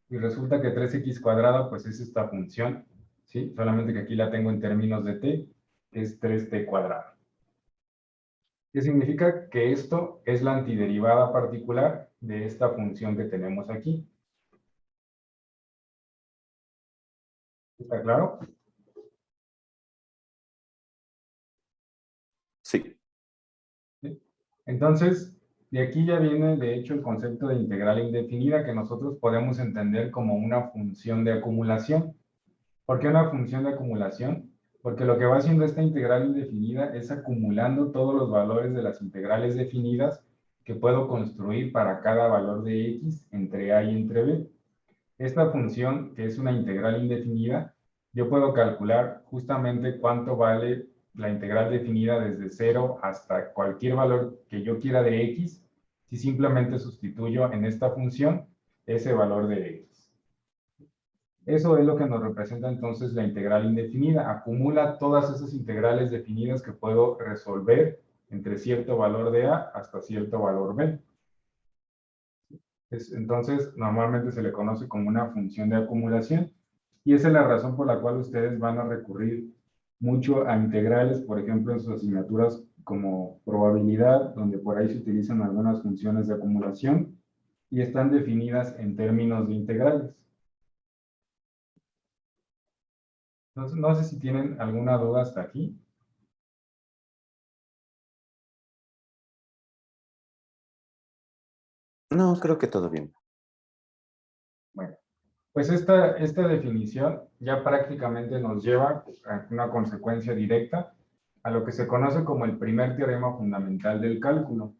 Speaker 1: Y resulta que 3x cuadrada, pues es esta función, ¿sí? Solamente que aquí la tengo en términos de t, que es 3t cuadrado. ¿Qué significa? Que esto es la antiderivada particular de esta función que tenemos aquí. ¿Está claro?
Speaker 3: Sí.
Speaker 1: ¿Sí? Entonces, de aquí ya viene, de hecho, el concepto de integral indefinida que nosotros podemos entender como una función de acumulación. ¿Por qué una función de acumulación? Porque lo que va haciendo esta integral indefinida es acumulando todos los valores de las integrales definidas que puedo construir para cada valor de x entre a y entre b. Esta función, que es una integral indefinida, yo puedo calcular justamente cuánto vale la integral definida desde 0 hasta cualquier valor que yo quiera de x, si simplemente sustituyo en esta función ese valor de x. Eso es lo que nos representa entonces la integral indefinida. Acumula todas esas integrales definidas que puedo resolver entre cierto valor de a hasta cierto valor b. Entonces, normalmente se le conoce como una función de acumulación. Y esa es la razón por la cual ustedes van a recurrir mucho a integrales, por ejemplo, en sus asignaturas como probabilidad, donde por ahí se utilizan algunas funciones de acumulación y están definidas en términos de integrales. Entonces, no sé si tienen alguna duda hasta aquí.
Speaker 3: No, creo que todo bien.
Speaker 1: Bueno, pues esta definición ya prácticamente nos lleva a una consecuencia directa a lo que se conoce como el primer teorema fundamental del cálculo.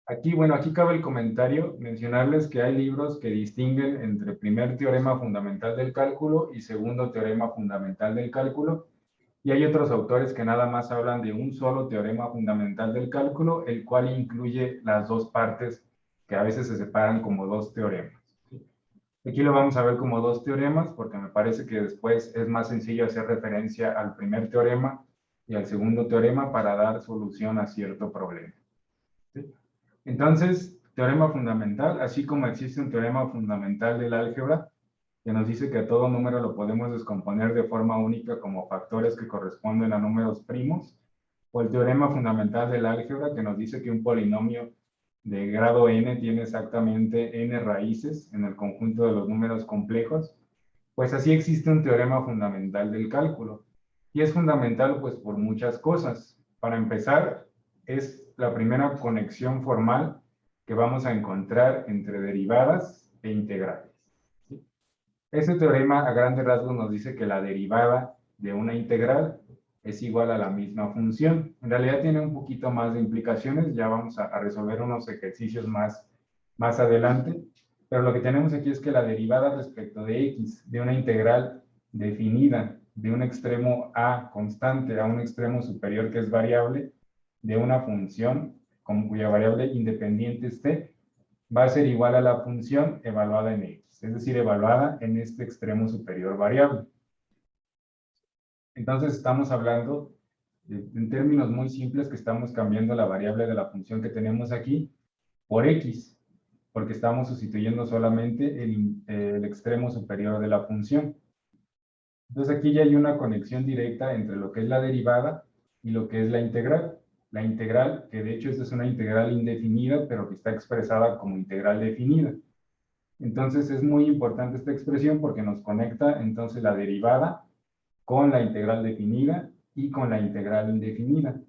Speaker 1: Aquí, bueno, aquí cabe el comentario, mencionarles que hay libros que distinguen entre primer teorema fundamental del cálculo y segundo teorema fundamental del cálculo, y hay otros autores que nada más hablan de un solo teorema fundamental del cálculo, el cual incluye las dos partes que a veces se separan como dos teoremas. Aquí lo vamos a ver como dos teoremas, porque me parece que después es más sencillo hacer referencia al primer teorema y al segundo teorema para dar solución a cierto problema. ¿Sí? Entonces, teorema fundamental, así como existe un teorema fundamental del álgebra, que nos dice que a todo número lo podemos descomponer de forma única como factores que corresponden a números primos, o el teorema fundamental del álgebra, que nos dice que un polinomio de grado n tiene exactamente n raíces en el conjunto de los números complejos, pues así existe un teorema fundamental del cálculo. Y es fundamental pues por muchas cosas. Para empezar, es la primera conexión formal que vamos a encontrar entre derivadas e integrales. Este teorema a grandes rasgos nos dice que la derivada de una integral es igual a la misma función. En realidad tiene un poquito más de implicaciones, ya vamos a resolver unos ejercicios más adelante, pero lo que tenemos aquí es que la derivada respecto de x de una integral definida de un extremo a constante a un extremo superior que es variable de una función con cuya variable independiente esté, va a ser igual a la función evaluada en x, es decir, evaluada en este extremo superior variable. Entonces estamos hablando, en términos muy simples, que estamos cambiando la variable de la función que tenemos aquí por x, porque estamos sustituyendo solamente el extremo superior de la función. Entonces aquí ya hay una conexión directa entre lo que es la derivada y lo que es la integral. La integral, que de hecho esta es una integral indefinida, pero que está expresada como integral definida. Entonces es muy importante esta expresión porque nos conecta entonces la derivada con la integral definida y con la integral indefinida.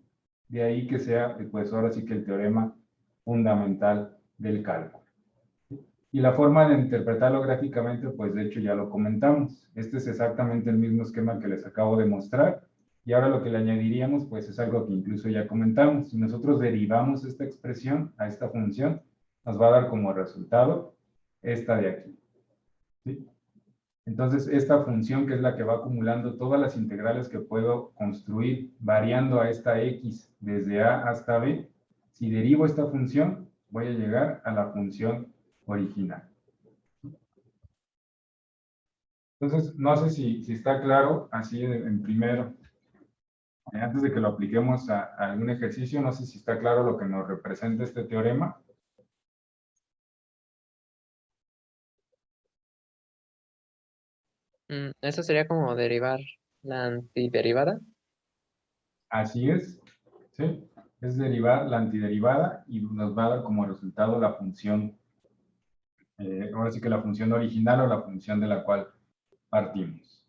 Speaker 1: De ahí que sea, pues ahora sí que el teorema fundamental del cálculo. Y la forma de interpretarlo gráficamente, pues de hecho ya lo comentamos. Este es exactamente el mismo esquema que les acabo de mostrar. Y ahora lo que le añadiríamos, pues es algo que incluso ya comentamos. Si nosotros derivamos esta expresión a esta función, nos va a dar como resultado esta de aquí. ¿Sí? Entonces, esta función, que es la que va acumulando todas las integrales que puedo construir variando a esta x desde a hasta b, si derivo esta función, voy a llegar a la función original. Entonces, no sé si está claro, así en primero, antes de que lo apliquemos a algún ejercicio, no sé si está claro lo que nos representa este teorema.
Speaker 11: Eso sería como derivar la antiderivada.
Speaker 1: Así es, ¿sí? Es derivar la antiderivada y nos va a dar como resultado la función, ahora sí que la función original o la función de la cual partimos.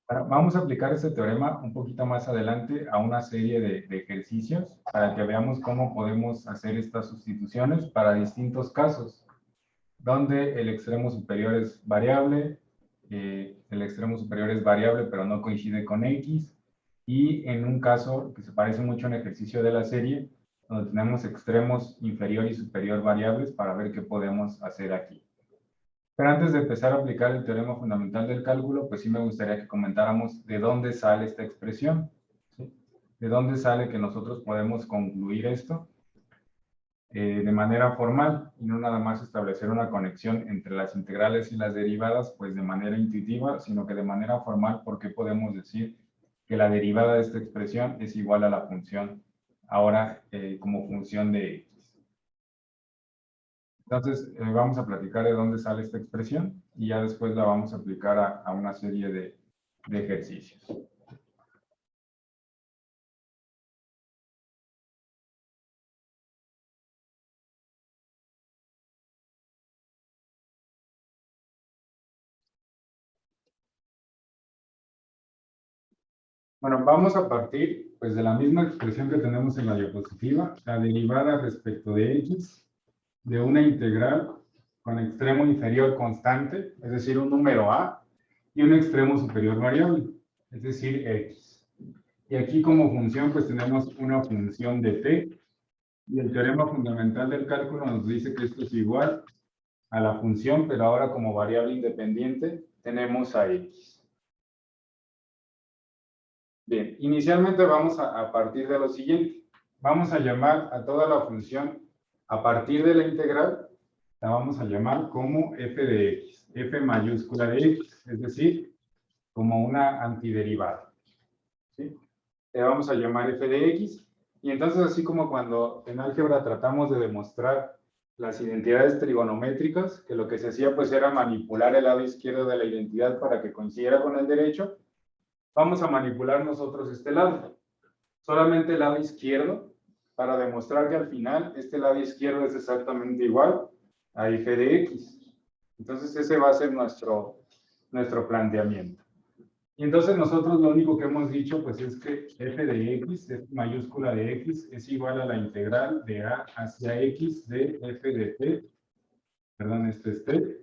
Speaker 1: Ahora, vamos a aplicar este teorema un poquito más adelante a una serie de ejercicios para que veamos cómo podemos hacer estas sustituciones para distintos casos, donde el extremo superior es variable, pero no coincide con X, y en un caso que se parece mucho a un ejercicio de la serie, donde tenemos extremos inferior y superior variables para ver qué podemos hacer aquí. Pero antes de empezar a aplicar el teorema fundamental del cálculo, pues sí me gustaría que comentáramos de dónde sale esta expresión, ¿sí? De dónde sale que nosotros podemos concluir esto de manera formal y no nada más establecer una conexión entre las integrales y las derivadas, pues de manera intuitiva, sino que de manera formal, porque podemos decir que la derivada de esta expresión es igual a la función, ahora como función de x. Entonces, vamos a platicar de dónde sale esta expresión y ya después la vamos a aplicar a una serie de ejercicios. Bueno, vamos a partir pues, de la misma expresión que tenemos en la diapositiva, la derivada respecto de x de una integral con extremo inferior constante, es decir, un número a, y un extremo superior variable, es decir, x. Y aquí como función pues tenemos una función de t, y el teorema fundamental del cálculo nos dice que esto es igual a la función, pero ahora como variable independiente tenemos a x. Bien, inicialmente vamos a partir de lo siguiente. Vamos a llamar a toda la función a partir de la integral, la vamos a llamar como f de x, f mayúscula de x, es decir, como una antiderivada. ¿Sí? Le vamos a llamar f de x, y entonces así como cuando en álgebra tratamos de demostrar las identidades trigonométricas, que lo que se hacía pues era manipular el lado izquierdo de la identidad para que coincidiera con el derecho, vamos a manipular nosotros este lado. Solamente el lado izquierdo, para demostrar que al final este lado izquierdo es exactamente igual a f de x. Entonces ese va a ser nuestro planteamiento. Y entonces nosotros lo único que hemos dicho pues es que f de x, f mayúscula de x, es igual a la integral de a hacia x de f de t. Perdón, este es t.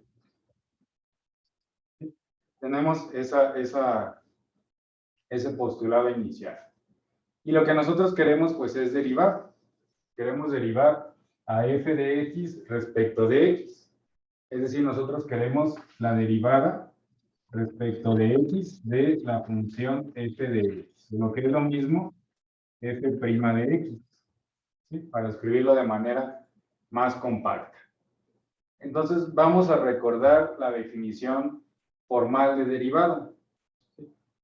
Speaker 1: Tenemos ese postulado inicial. Y lo que nosotros queremos, pues, es derivar. Queremos derivar a f de x respecto de x. Es decir, nosotros queremos la derivada respecto de x de la función f de x. Lo que es lo mismo, f' de x. ¿Sí? Para escribirlo de manera más compacta. Entonces, vamos a recordar la definición formal de derivada.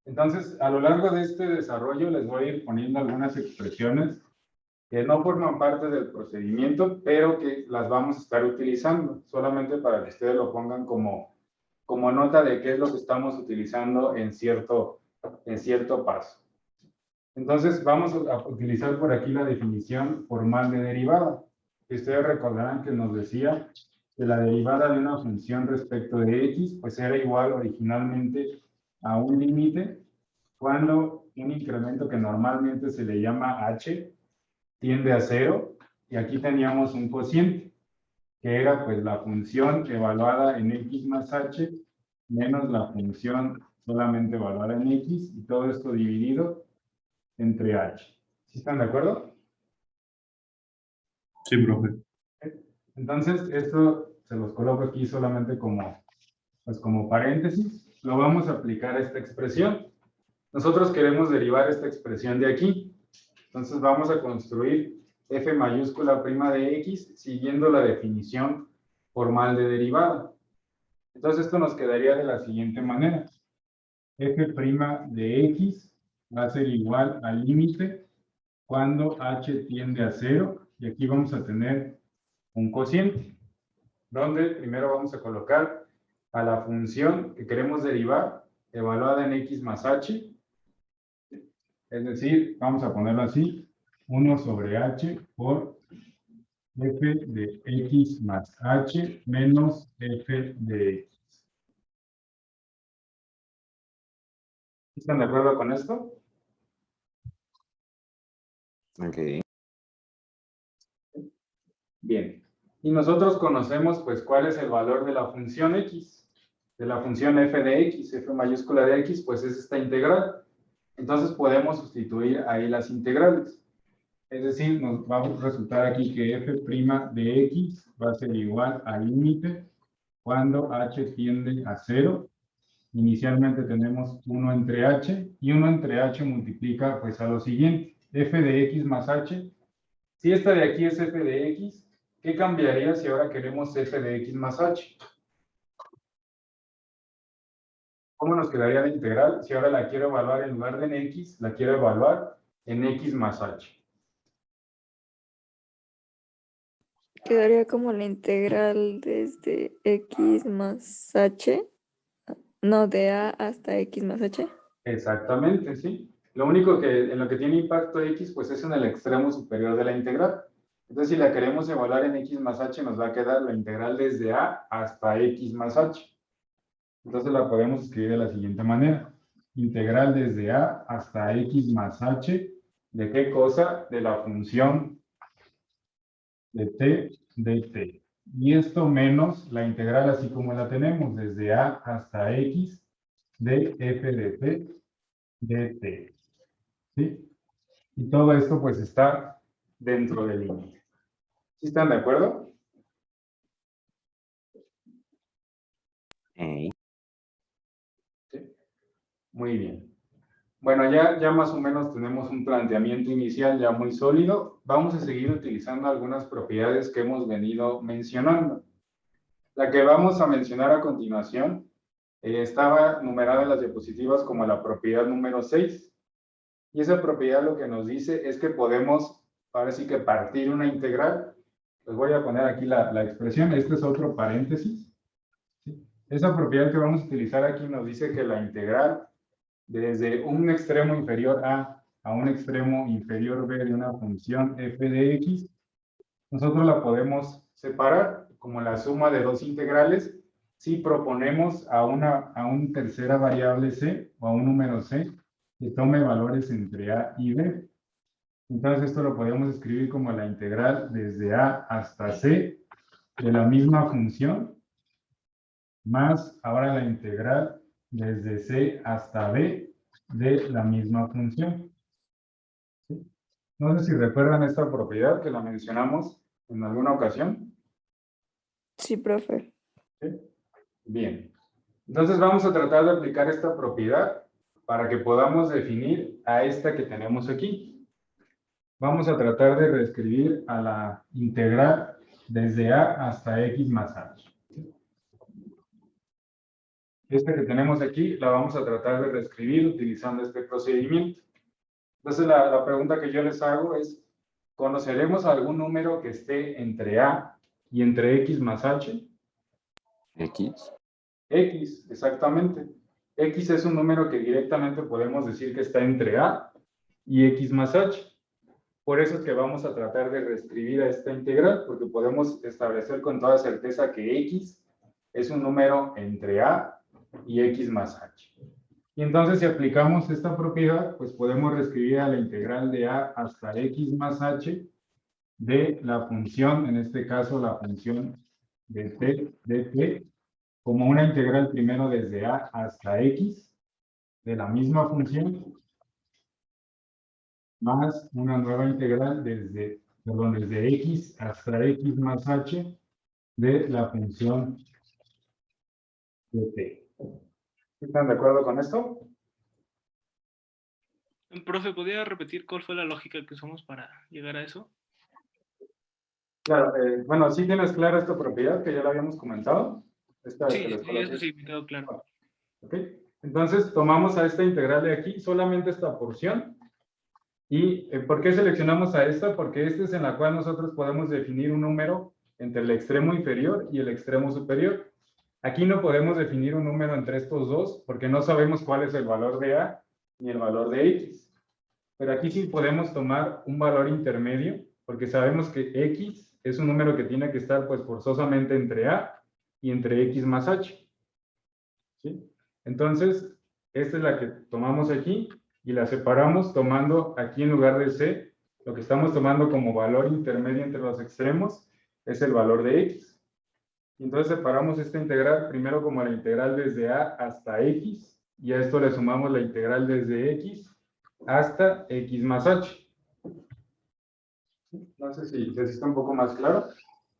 Speaker 1: Entonces, a lo largo de este desarrollo les voy a ir poniendo algunas expresiones que no forman parte del procedimiento, pero que las vamos a estar utilizando, solamente para que ustedes lo pongan como nota de qué es lo que estamos utilizando en cierto paso. Entonces, vamos a utilizar por aquí la definición formal de derivada. Ustedes recordarán que nos decía que la derivada de una función respecto de x, pues era igual originalmente a un límite cuando un incremento que normalmente se le llama h tiende a 0, y aquí teníamos un cociente, que era pues la función evaluada en x más h menos la función solamente evaluada en x, y todo esto dividido entre h. ¿Sí están de acuerdo?
Speaker 9: Sí, profe.
Speaker 1: Entonces, esto se los coloco aquí solamente como paréntesis. Lo vamos a aplicar a esta expresión. Nosotros queremos derivar esta expresión de aquí. Entonces vamos a construir f mayúscula prima de x siguiendo la definición formal de derivada. Entonces esto nos quedaría de la siguiente manera. F' de x va a ser igual al límite cuando h tiende a 0. Y aquí vamos a tener un cociente, donde primero vamos a colocar a la función que queremos derivar, evaluada en x más h. Es decir, vamos a ponerlo así, 1 sobre h por f de x más h menos f de x. ¿Están de acuerdo con esto?
Speaker 3: Ok.
Speaker 1: Bien. Y nosotros conocemos, pues, cuál es el valor de la función x, de la función f de x, f mayúscula de x, pues es esta integral. Entonces podemos sustituir ahí las integrales. Es decir, nos va a resultar aquí que f' de x va a ser igual al límite cuando h tiende a 0. Inicialmente tenemos 1 entre h, y 1 entre h multiplica pues a lo siguiente, f de x más h. Si esta de aquí es f de x, ¿qué cambiaría si ahora queremos f de x más h? ¿Cómo nos quedaría la integral si ahora la quiero evaluar en lugar de en x, la quiero evaluar en x más h?
Speaker 5: Quedaría como la integral desde x más h, no, de a hasta x más h.
Speaker 1: Exactamente, sí. Lo único que en lo que tiene impacto x, pues es en el extremo superior de la integral. Entonces, si la queremos evaluar en x más h, nos va a quedar la integral desde a hasta x más h. Entonces, la podemos escribir de la siguiente manera. Integral desde a hasta x más h, ¿de qué cosa? De la función de t dt. Y esto menos la integral así como la tenemos, desde a hasta x de f de t dt. ¿Sí? Y todo esto pues está dentro del límite. ¿Sí están de acuerdo?
Speaker 3: Ey.
Speaker 1: Sí. Muy bien. Bueno, ya más o menos tenemos un planteamiento inicial ya muy sólido. Vamos a seguir utilizando algunas propiedades que hemos venido mencionando. La que vamos a mencionar a continuación estaba numerada en las diapositivas como la propiedad número 6. Y esa propiedad lo que nos dice es que podemos, ahora sí que partir una integral. Les voy a poner aquí la expresión. Este es otro paréntesis. ¿Sí? Esa propiedad que vamos a utilizar aquí nos dice que la integral desde un extremo inferior a un extremo inferior b de una función f de x, nosotros la podemos separar como la suma de dos integrales si proponemos a una tercera variable c o a un número c que tome valores entre a y b. Entonces esto lo podemos escribir como la integral desde a hasta c de la misma función, más ahora la integral desde c hasta b de la misma función. ¿Sí? No sé si recuerdan esta propiedad que la mencionamos en alguna ocasión.
Speaker 5: Sí, profe.
Speaker 1: ¿Sí? Bien. Entonces vamos a tratar de aplicar esta propiedad para que podamos definir a esta que tenemos aquí. Vamos a tratar de reescribir a la integral desde a hasta x más h. Esta que tenemos aquí la vamos a tratar de reescribir utilizando este procedimiento. Entonces la pregunta que yo les hago es, ¿conoceremos algún número que esté entre a y entre x más h?
Speaker 3: X.
Speaker 1: X, exactamente. X es un número que directamente podemos decir que está entre a y x más h. Por eso es que vamos a tratar de reescribir a esta integral, porque podemos establecer con toda certeza que x es un número entre a y x más h. Y entonces si aplicamos esta propiedad, pues podemos reescribir a la integral de a hasta x más h de la función, en este caso la función de t dt, como una integral primero desde a hasta x de la misma función, más una nueva integral desde x hasta x más h de la función de t. ¿Están de acuerdo con esto?
Speaker 4: Profe, ¿podría repetir cuál fue la lógica que usamos para llegar a eso?
Speaker 1: Claro, bueno, ¿sí tienes clara esta propiedad que ya la habíamos comentado?
Speaker 4: Sí, eso sí, me quedó claro.
Speaker 1: Ok, entonces tomamos a esta integral de aquí, solamente esta porción. ¿Y por qué seleccionamos a esta? Porque esta es en la cual nosotros podemos definir un número entre el extremo inferior y el extremo superior. Aquí no podemos definir un número entre estos dos porque no sabemos cuál es el valor de A ni el valor de X. Pero aquí sí podemos tomar un valor intermedio porque sabemos que X es un número que tiene que estar pues forzosamente entre A y entre X más H. ¿Sí? Entonces, esta es la que tomamos aquí y la separamos tomando aquí en lugar de C, lo que estamos tomando como valor intermedio entre los extremos es el valor de X. Y entonces separamos esta integral primero como la integral desde A hasta X, y a esto le sumamos la integral desde X hasta X más H. No sé si está un poco más claro.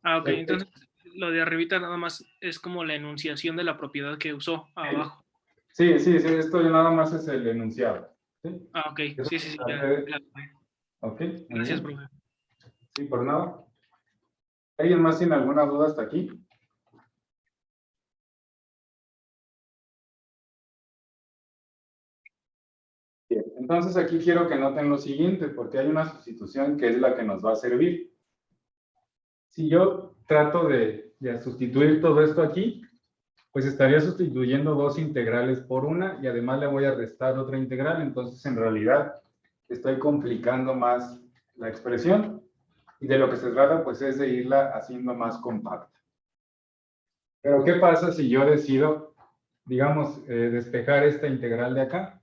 Speaker 12: Ah, ok. Entonces, lo de arribita nada más es como la enunciación de la propiedad que usó abajo.
Speaker 1: Sí, esto ya nada más es el enunciado. ¿Sí?
Speaker 12: Ah, ok. Sí, ya. Claro.
Speaker 1: Ok.
Speaker 12: Gracias, profe.
Speaker 1: Sí, por nada. ¿Alguien más tiene alguna duda hasta aquí? Bien, entonces aquí quiero que noten lo siguiente, porque hay una sustitución que es la que nos va a servir. Si yo trato de sustituir todo esto aquí, pues estaría sustituyendo dos integrales por una y además le voy a restar otra integral, entonces en realidad estoy complicando más la expresión y de lo que se trata pues es de irla haciendo más compacta. Pero ¿qué pasa si yo decido, digamos, despejar esta integral de acá?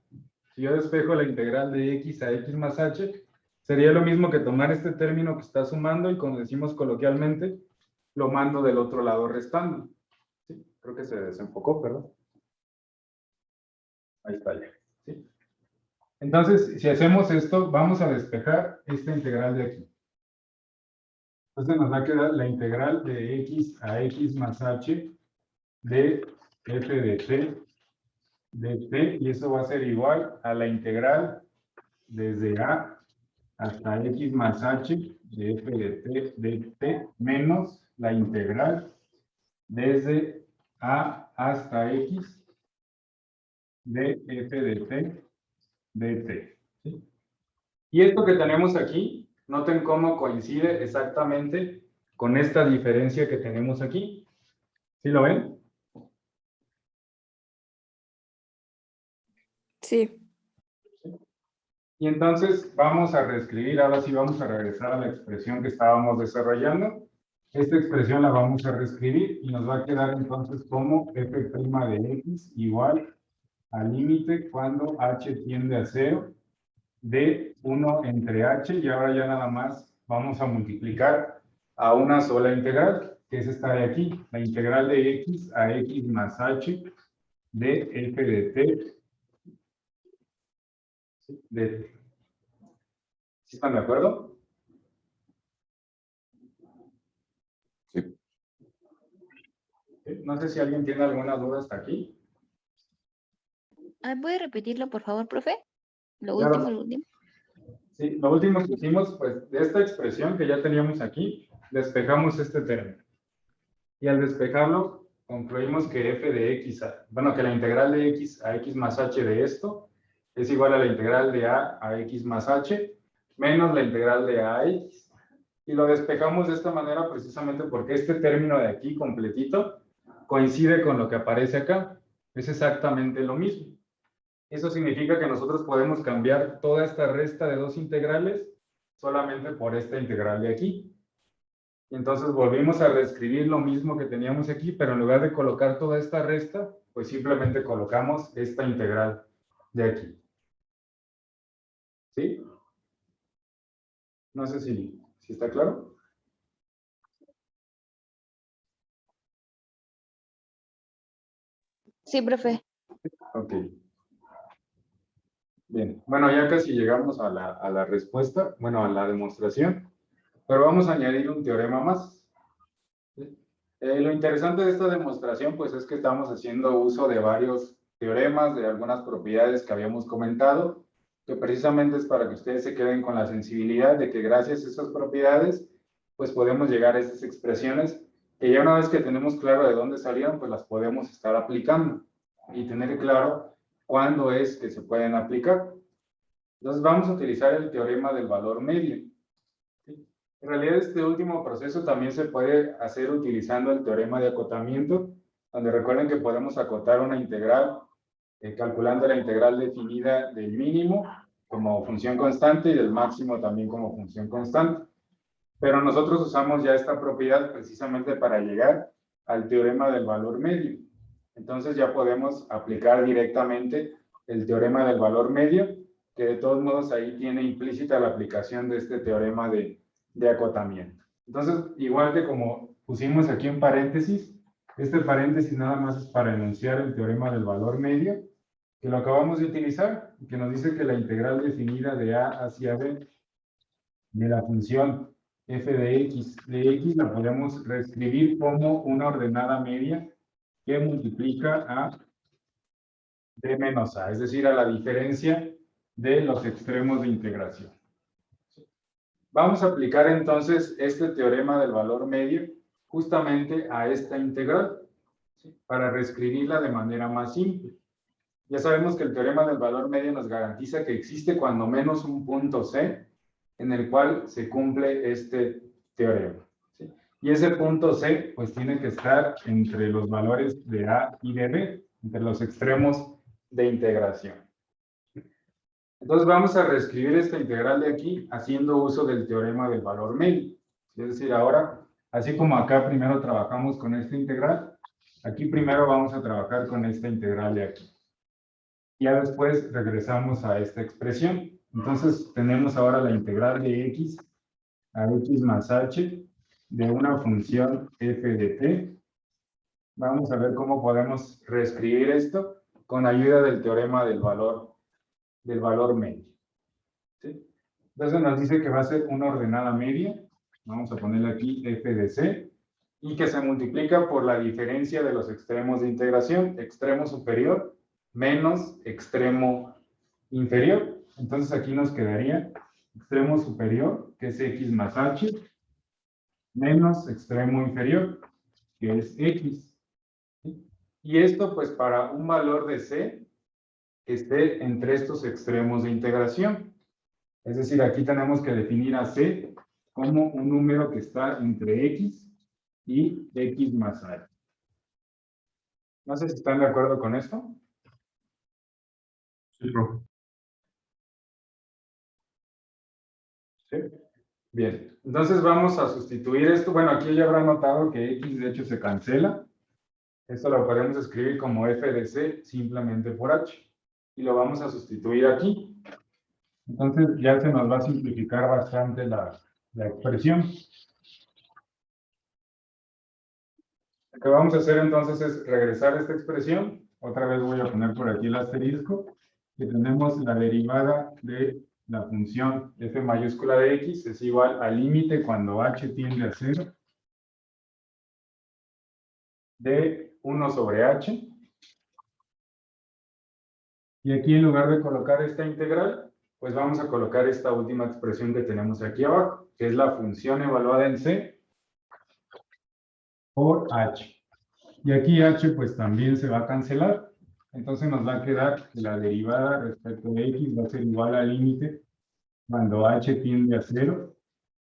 Speaker 1: Si yo despejo la integral de x a x más h, sería lo mismo que tomar este término que está sumando y, como decimos coloquialmente, lo mando del otro lado restando. ¿Sí? Creo que se desenfocó, perdón. Ahí está ya. ¿Sí? Entonces, si hacemos esto, vamos a despejar esta integral de aquí. Entonces nos va a quedar la integral de x a x más h de f de t y eso va a ser igual a la integral desde a hasta x más h de f de t menos la integral desde a hasta x de f de t. ¿Sí? Y esto que tenemos aquí, noten cómo coincide exactamente con esta diferencia que tenemos aquí. ¿Sí lo ven?
Speaker 5: Sí.
Speaker 1: Y entonces vamos a reescribir, ahora sí vamos a regresar a la expresión que estábamos desarrollando. Esta expresión la vamos a reescribir y nos va a quedar entonces como f' de x igual al límite cuando h tiende a 0 de 1 entre h, y ahora ya nada más vamos a multiplicar a una sola integral, que es esta de aquí, la integral de x a x más h de f de t de t. ¿Sí están de acuerdo?
Speaker 3: Sí.
Speaker 1: No sé si alguien tiene alguna duda hasta aquí.
Speaker 13: ¿Puede repetirlo, por favor, profe? Lo
Speaker 1: Claro.
Speaker 13: último.
Speaker 1: Sí, lo último que hicimos, pues, de esta expresión que ya teníamos aquí, despejamos este término. Y al despejarlo, concluimos que f de x, bueno, que la integral de x a x más h de esto es igual a la integral de a x más h menos la integral de a x. Y lo despejamos de esta manera precisamente porque este término de aquí completito coincide con lo que aparece acá. Es exactamente lo mismo. Eso significa que nosotros podemos cambiar toda esta resta de dos integrales solamente por esta integral de aquí. Y entonces volvimos a reescribir lo mismo que teníamos aquí, pero en lugar de colocar toda esta resta, pues simplemente colocamos esta integral de aquí. ¿Sí? No sé si está claro.
Speaker 13: Sí, profe.
Speaker 1: Ok. Bien, bueno, ya casi llegamos a la respuesta, bueno, a la demostración, pero vamos a añadir un teorema más. ¿Sí? Lo interesante de esta demostración, pues, es que estamos haciendo uso de varios teoremas, de algunas propiedades que habíamos comentado, que precisamente es para que ustedes se queden con la sensibilidad de que gracias a esas propiedades, pues podemos llegar a esas expresiones que ya una vez que tenemos claro de dónde salieron, pues las podemos estar aplicando y tener claro cuándo es que se pueden aplicar. Entonces vamos a utilizar el teorema del valor medio. ¿Sí? En realidad este último proceso también se puede hacer utilizando el teorema de acotamiento, donde recuerden que podemos acotar una integral calculando la integral definida del mínimo como función constante y del máximo también como función constante. Pero nosotros usamos ya esta propiedad precisamente para llegar al teorema del valor medio. Entonces ya podemos aplicar directamente el teorema del valor medio, que de todos modos ahí tiene implícita la aplicación de este teorema de acotamiento. Entonces, igual que como pusimos aquí en paréntesis, este paréntesis nada más es para enunciar el teorema del valor medio, que lo acabamos de utilizar, que nos dice que la integral definida de a hacia b de la función f de x la podemos reescribir como una ordenada media que multiplica a d menos a, es decir, a la diferencia de los extremos de integración. Vamos a aplicar entonces este teorema del valor medio justamente a esta integral, ¿sí?, para reescribirla de manera más simple. Ya sabemos que el teorema del valor medio nos garantiza que existe cuando menos un punto C en el cual se cumple este teorema, ¿sí? Y ese punto C pues tiene que estar entre los valores de A y de B, entre los extremos de integración. Entonces vamos a reescribir esta integral de aquí haciendo uso del teorema del valor medio. Es decir, ahora, así como acá primero trabajamos con esta integral, aquí primero vamos a trabajar con esta integral de aquí. Ya después regresamos a esta expresión. Entonces tenemos ahora la integral de x a x más h de una función f de t. Vamos a ver cómo podemos reescribir esto con ayuda del teorema del valor medio, ¿sí? Entonces nos dice que va a ser una ordenada media. Vamos a ponerle aquí f de c. Y que se multiplica por la diferencia de los extremos de integración. Extremo superior menos extremo inferior. Entonces aquí nos quedaría extremo superior, que es x más h, menos extremo inferior, que es x. ¿Sí? Y esto pues para un valor de c que esté entre estos extremos de integración. Es decir, aquí tenemos que definir a c como un número que está entre x y x más h. No sé si están de acuerdo con esto.
Speaker 9: Sí, profe.
Speaker 1: ¿Sí? Bien, entonces vamos a sustituir esto. Bueno, aquí ya habrá notado que x de hecho se cancela. Esto lo podemos escribir como f de c simplemente por h. Y lo vamos a sustituir aquí. Entonces ya se nos va a simplificar bastante la expresión. Lo que vamos a hacer entonces es regresar a esta expresión. Otra vez voy a poner por aquí el asterisco. Que tenemos la derivada de la función f mayúscula de x es igual al límite cuando h tiende a 0 de 1 sobre h. Y aquí en lugar de colocar esta integral, pues vamos a colocar esta última expresión que tenemos aquí abajo, que es la función evaluada en c por h. Y aquí h pues también se va a cancelar. Entonces nos va a quedar que la derivada respecto de x va a ser igual al límite cuando h tiende a 0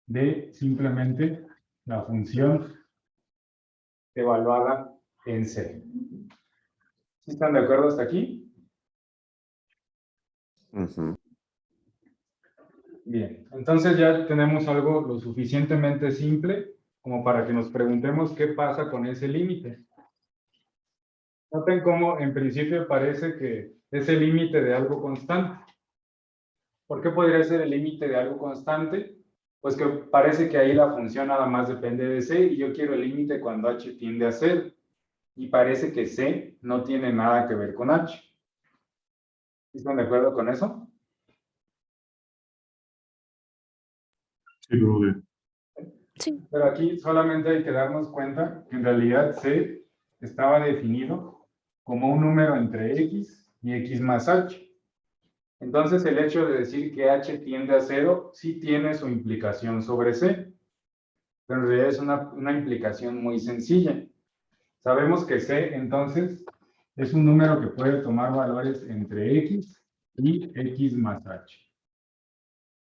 Speaker 1: de simplemente la función evaluada en c. ¿Sí están de acuerdo hasta aquí? Bien, entonces ya tenemos algo lo suficientemente simple como para que nos preguntemos qué pasa con ese límite. Noten cómo en principio parece que es el límite de algo constante. ¿Por qué podría ser el límite de algo constante? Pues que parece que ahí la función nada más depende de c y yo quiero el límite cuando h tiende a 0. Y parece que c no tiene nada que ver con h. ¿Están de acuerdo con eso?
Speaker 9: Sí, profe.
Speaker 6: Sí.
Speaker 1: Pero aquí solamente hay que darnos cuenta que en realidad c estaba definido como un número entre x y x más h. Entonces el hecho de decir que h tiende a 0 sí tiene su implicación sobre c. Pero en realidad es una implicación muy sencilla. Sabemos que c entonces es un número que puede tomar valores entre x y x más h.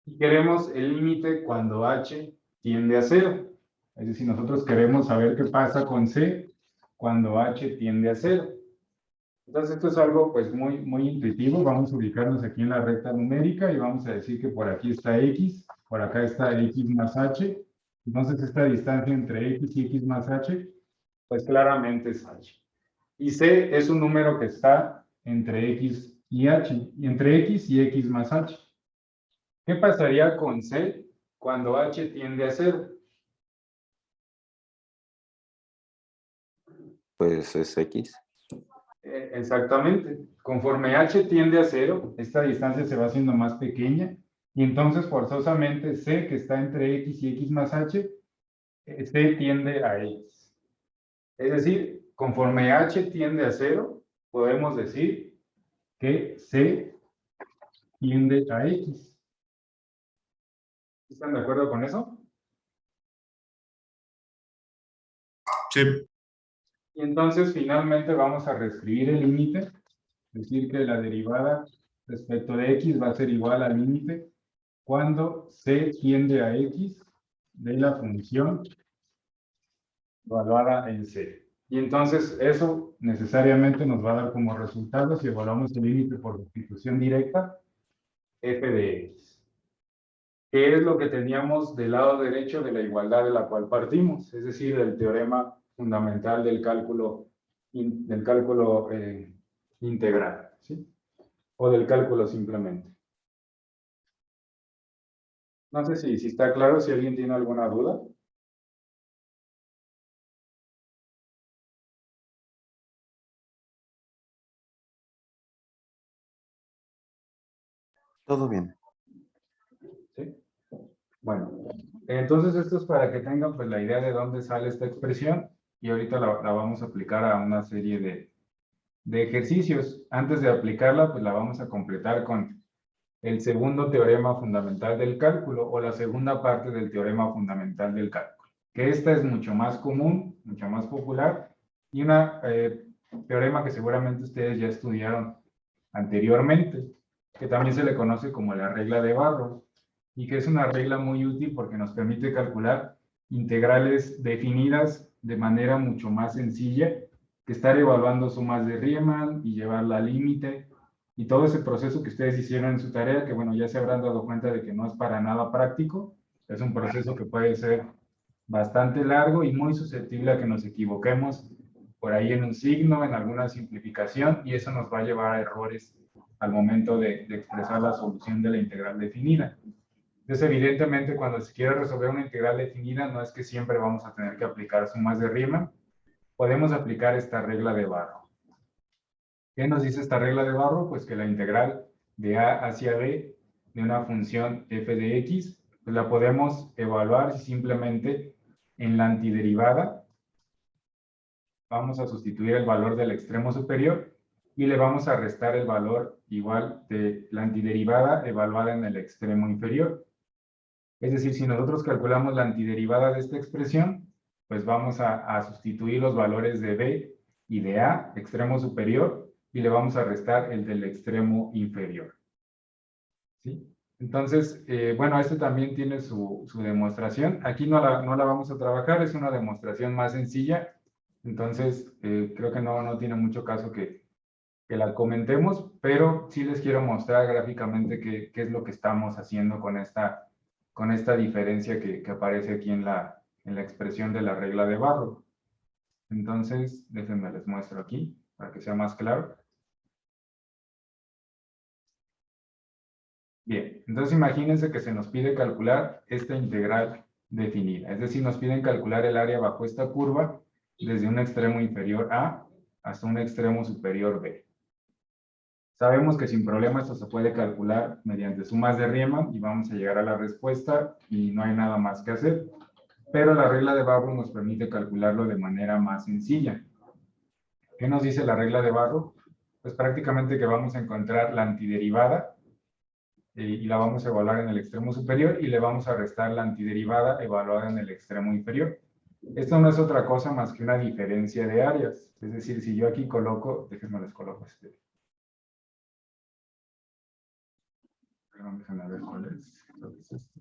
Speaker 1: Y queremos el límite cuando h tiende a 0. Es decir, nosotros queremos saber qué pasa con c cuando h tiende a 0. Entonces esto es algo pues muy intuitivo. Vamos a ubicarnos aquí en la recta numérica y vamos a decir que por aquí está x, por acá está x más h. Entonces esta distancia entre x y x más h, pues claramente es h. Y c es un número que está entre x y h, y entre x y x más h. ¿Qué pasaría con c cuando h tiende a 0?
Speaker 3: Pues es X.
Speaker 1: Exactamente. Conforme h tiende a 0, esta distancia se va haciendo más pequeña y entonces forzosamente c, que está entre x y x más h, c tiende a x. Es decir, conforme h tiende a 0, podemos decir que c tiende a x. ¿Están de acuerdo con eso?
Speaker 9: Sí.
Speaker 1: Y entonces finalmente vamos a reescribir el límite, decir que la derivada respecto de x va a ser igual al límite cuando c tiende a x de la función evaluada en c. Y entonces eso necesariamente nos va a dar como resultado, si evaluamos el límite por sustitución directa, f de x. ¿Qué es lo que teníamos del lado derecho de la igualdad de la cual partimos? Es decir, del teorema fundamental del cálculo integral, ¿sí? O del cálculo simplemente. No sé si está claro, si alguien tiene alguna duda.
Speaker 3: Todo bien.
Speaker 1: ¿Sí? Bueno, entonces esto es para que tengan pues la idea de dónde sale esta expresión y ahorita la vamos a aplicar a una serie de ejercicios. Antes de aplicarla, pues la vamos a completar con el segundo teorema fundamental del cálculo o la segunda parte del teorema fundamental del cálculo, que esta es mucho más común, mucho más popular y una teorema que seguramente ustedes ya estudiaron anteriormente, que también se le conoce como la regla de Barrow y que es una regla muy útil porque nos permite calcular integrales definidas de manera mucho más sencilla que estar evaluando sumas de Riemann y llevarla al límite y todo ese proceso que ustedes hicieron en su tarea, que bueno, ya se habrán dado cuenta de que no es para nada práctico, es un proceso que puede ser bastante largo y muy susceptible a que nos equivoquemos por ahí en un signo, en alguna simplificación, y eso nos va a llevar a errores al momento de expresar la solución de la integral definida. Entonces, evidentemente, cuando se quiere resolver una integral definida, no es que siempre vamos a tener que aplicar sumas de Riemann, podemos aplicar esta regla de Barrow. ¿Qué nos dice esta regla de Barrow? Pues que la integral de a hacia b de una función f de x, pues la podemos evaluar si simplemente en la antiderivada vamos a sustituir el valor del extremo superior y le vamos a restar el valor igual de la antiderivada evaluada en el extremo inferior. Es decir, si nosotros calculamos la antiderivada de esta expresión, pues vamos a sustituir los valores de b y de a, extremo superior, y le vamos a restar el del extremo inferior. ¿Sí? Entonces, bueno, este también tiene su demostración. Aquí no la vamos a trabajar, es una demostración más sencilla. Entonces, creo que no tiene mucho caso que la comentemos, pero sí les quiero mostrar gráficamente qué es lo que estamos haciendo con esta diferencia que aparece aquí en la expresión de la regla de Barrow. Entonces, déjenme les muestro aquí para que sea más claro. Bien, entonces imagínense que se nos pide calcular esta integral definida. Es decir, nos piden calcular el área bajo esta curva desde un extremo inferior A hasta un extremo superior B. Sabemos que sin problema esto se puede calcular mediante sumas de Riemann y vamos a llegar a la respuesta y no hay nada más que hacer. Pero la regla de Barrow nos permite calcularlo de manera más sencilla. ¿Qué nos dice la regla de Barrow? Pues prácticamente que vamos a encontrar la antiderivada y la vamos a evaluar en el extremo superior y le vamos a restar la antiderivada evaluada en el extremo inferior. Esto no es otra cosa más que una diferencia de áreas. Es decir, si yo aquí coloco, déjenme les coloco este. Déjenme ver cuál es. Creo que es este.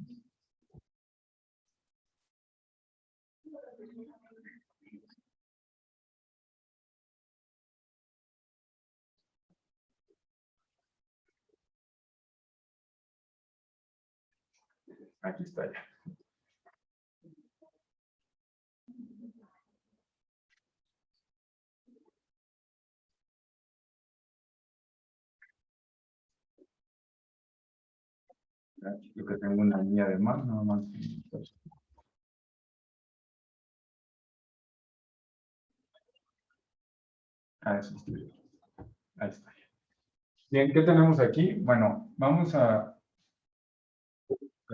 Speaker 1: Aquí está ya. Creo que tengo una línea de más, nada más. Eso estoy bien. Ahí está. Bien, ¿qué tenemos aquí? Bueno, vamos a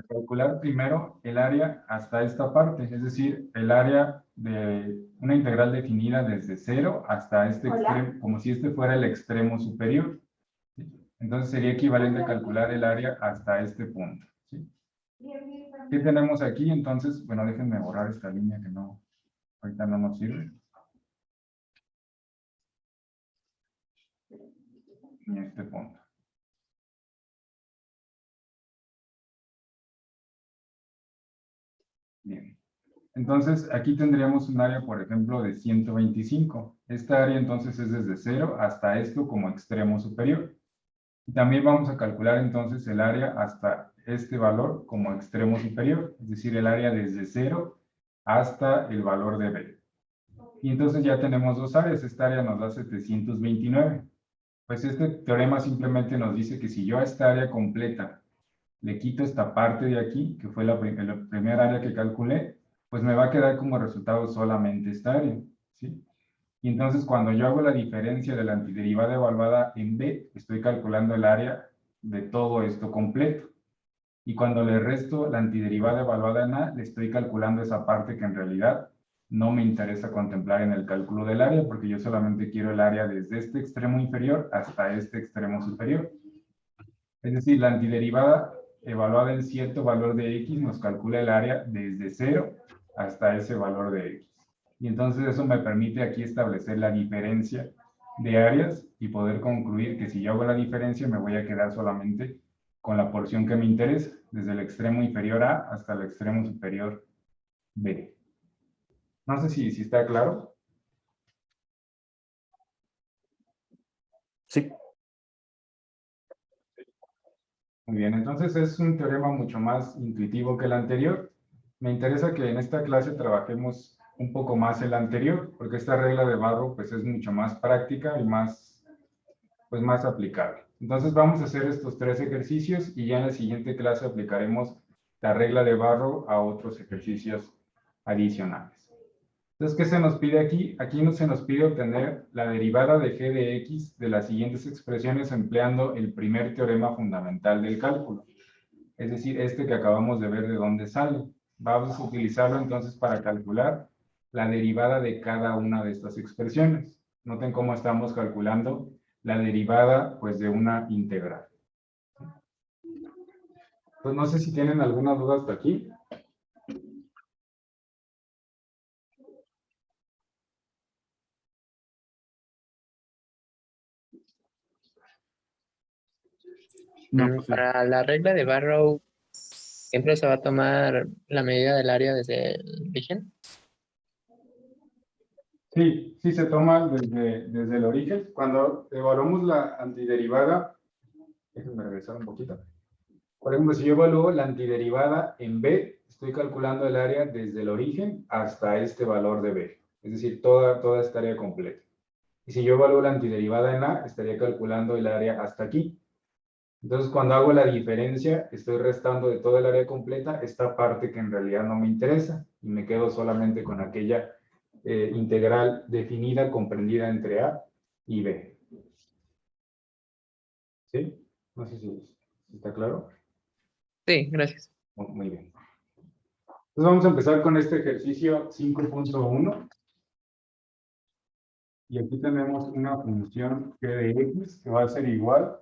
Speaker 1: calcular primero el área hasta esta parte, es decir, el área de una integral definida desde 0 hasta este extremo, como si este fuera el extremo superior. ¿Sí? Entonces sería equivalente a calcular el área hasta este punto. ¿Sí? ¿Qué tenemos aquí? Entonces, bueno, déjenme borrar esta línea que no, ahorita no nos sirve. Ni este punto. Bien. Entonces, aquí tendríamos un área, por ejemplo, de 125. Esta área, entonces, es desde 0 hasta esto como extremo superior. Y también vamos a calcular, entonces, el área hasta este valor como extremo superior. Es decir, el área desde 0 hasta el valor de B. Y entonces ya tenemos dos áreas. Esta área nos da 729. Pues este teorema simplemente nos dice que si yo a esta área completa le quito esta parte de aquí, que fue la primera área que calculé, pues me va a quedar como resultado solamente esta área, ¿sí? Y entonces cuando yo hago la diferencia de la antiderivada evaluada en B, estoy calculando el área de todo esto completo. Y cuando le resto la antiderivada evaluada en A, le estoy calculando esa parte que en realidad no me interesa contemplar en el cálculo del área, porque yo solamente quiero el área desde este extremo inferior hasta este extremo superior. Es decir, la antiderivada evaluada en cierto valor de X nos calcula el área desde 0 hasta ese valor de X. Y entonces eso me permite aquí establecer la diferencia de áreas y poder concluir que si yo hago la diferencia me voy a quedar solamente con la porción que me interesa, desde el extremo inferior A hasta el extremo superior B. No sé si está claro.
Speaker 3: Sí.
Speaker 1: Muy bien, entonces es un teorema mucho más intuitivo que el anterior. Me interesa que en esta clase trabajemos un poco más el anterior, porque esta regla de Barrow pues es mucho más práctica y más aplicable. Entonces vamos a hacer estos 3 ejercicios y ya en la siguiente clase aplicaremos la regla de Barrow a otros ejercicios adicionales. Entonces, ¿qué se nos pide aquí? Aquí se nos pide obtener la derivada de g de x de las siguientes expresiones empleando el primer teorema fundamental del cálculo. Es decir, este que acabamos de ver de dónde sale. Vamos a utilizarlo entonces para calcular la derivada de cada una de estas expresiones. Noten cómo estamos calculando la derivada pues, de una integral. Pues no sé si tienen alguna duda hasta aquí.
Speaker 11: Para la regla de Barrow, ¿siempre se va a tomar la medida del área desde el origen?
Speaker 1: Sí, sí se toma desde el origen. Cuando evaluamos la antiderivada, déjenme regresar un poquito. Por ejemplo, si yo evalúo la antiderivada en B, estoy calculando el área desde el origen hasta este valor de B. Es decir, toda esta área completa. Y si yo evalúo la antiderivada en A, estaría calculando el área hasta aquí. Entonces, cuando hago la diferencia, estoy restando de toda el área completa esta parte que en realidad no me interesa y me quedo solamente con aquella integral definida, comprendida entre A y B. ¿Sí? No sé si está claro.
Speaker 11: Sí, gracias.
Speaker 1: Muy bien. Entonces vamos a empezar con este ejercicio 5.1. Y aquí tenemos una función g de x que va a ser igual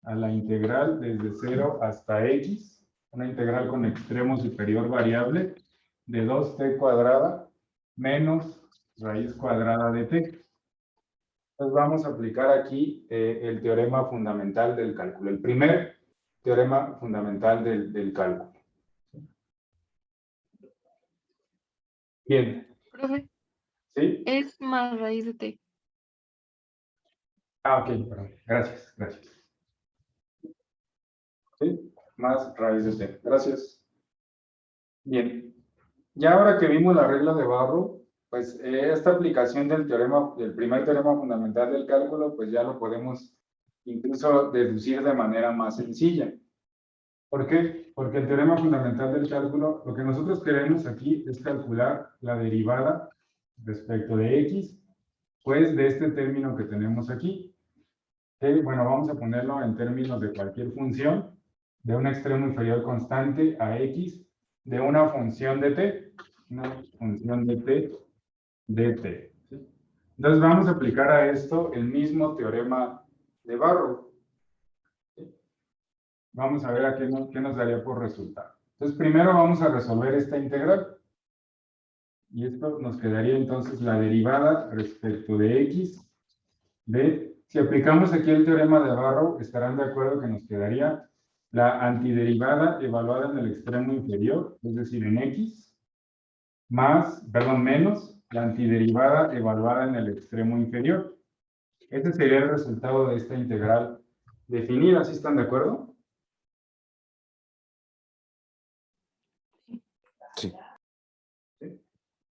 Speaker 1: a la integral desde 0 hasta x, una integral con extremo superior variable de 2t cuadrada menos raíz cuadrada de t. Entonces vamos a aplicar aquí el teorema fundamental del cálculo, el primer teorema fundamental del cálculo. Bien.
Speaker 13: Profe,
Speaker 1: ¿Sí?
Speaker 13: es más raíz de t.
Speaker 1: Ah, ok, perdón. Gracias. ¿Sí? Más raíz de t. Gracias. Bien, ya ahora que vimos la regla de Barrow, pues esta aplicación del primer teorema fundamental del cálculo, pues ya lo podemos incluso deducir de manera más sencilla. ¿Por qué? Porque el teorema fundamental del cálculo, lo que nosotros queremos aquí es calcular la derivada respecto de x, pues de este término que tenemos aquí. Que, bueno, vamos a ponerlo en términos de cualquier función, de un extremo inferior constante a x, de una función de t, una función de t, de t. ¿Sí? Entonces vamos a aplicar a esto el mismo teorema de Barrow. ¿Sí? Vamos a ver a qué nos daría por resultado. Entonces primero vamos a resolver esta integral. Y esto nos quedaría entonces la derivada respecto de x de, si aplicamos aquí el teorema de Barrow, estarán de acuerdo que nos quedaría la antiderivada evaluada en el extremo inferior, es decir, en x, menos la antiderivada evaluada en el extremo inferior. Este sería el resultado de esta integral definida, ¿sí están de acuerdo?
Speaker 3: Sí.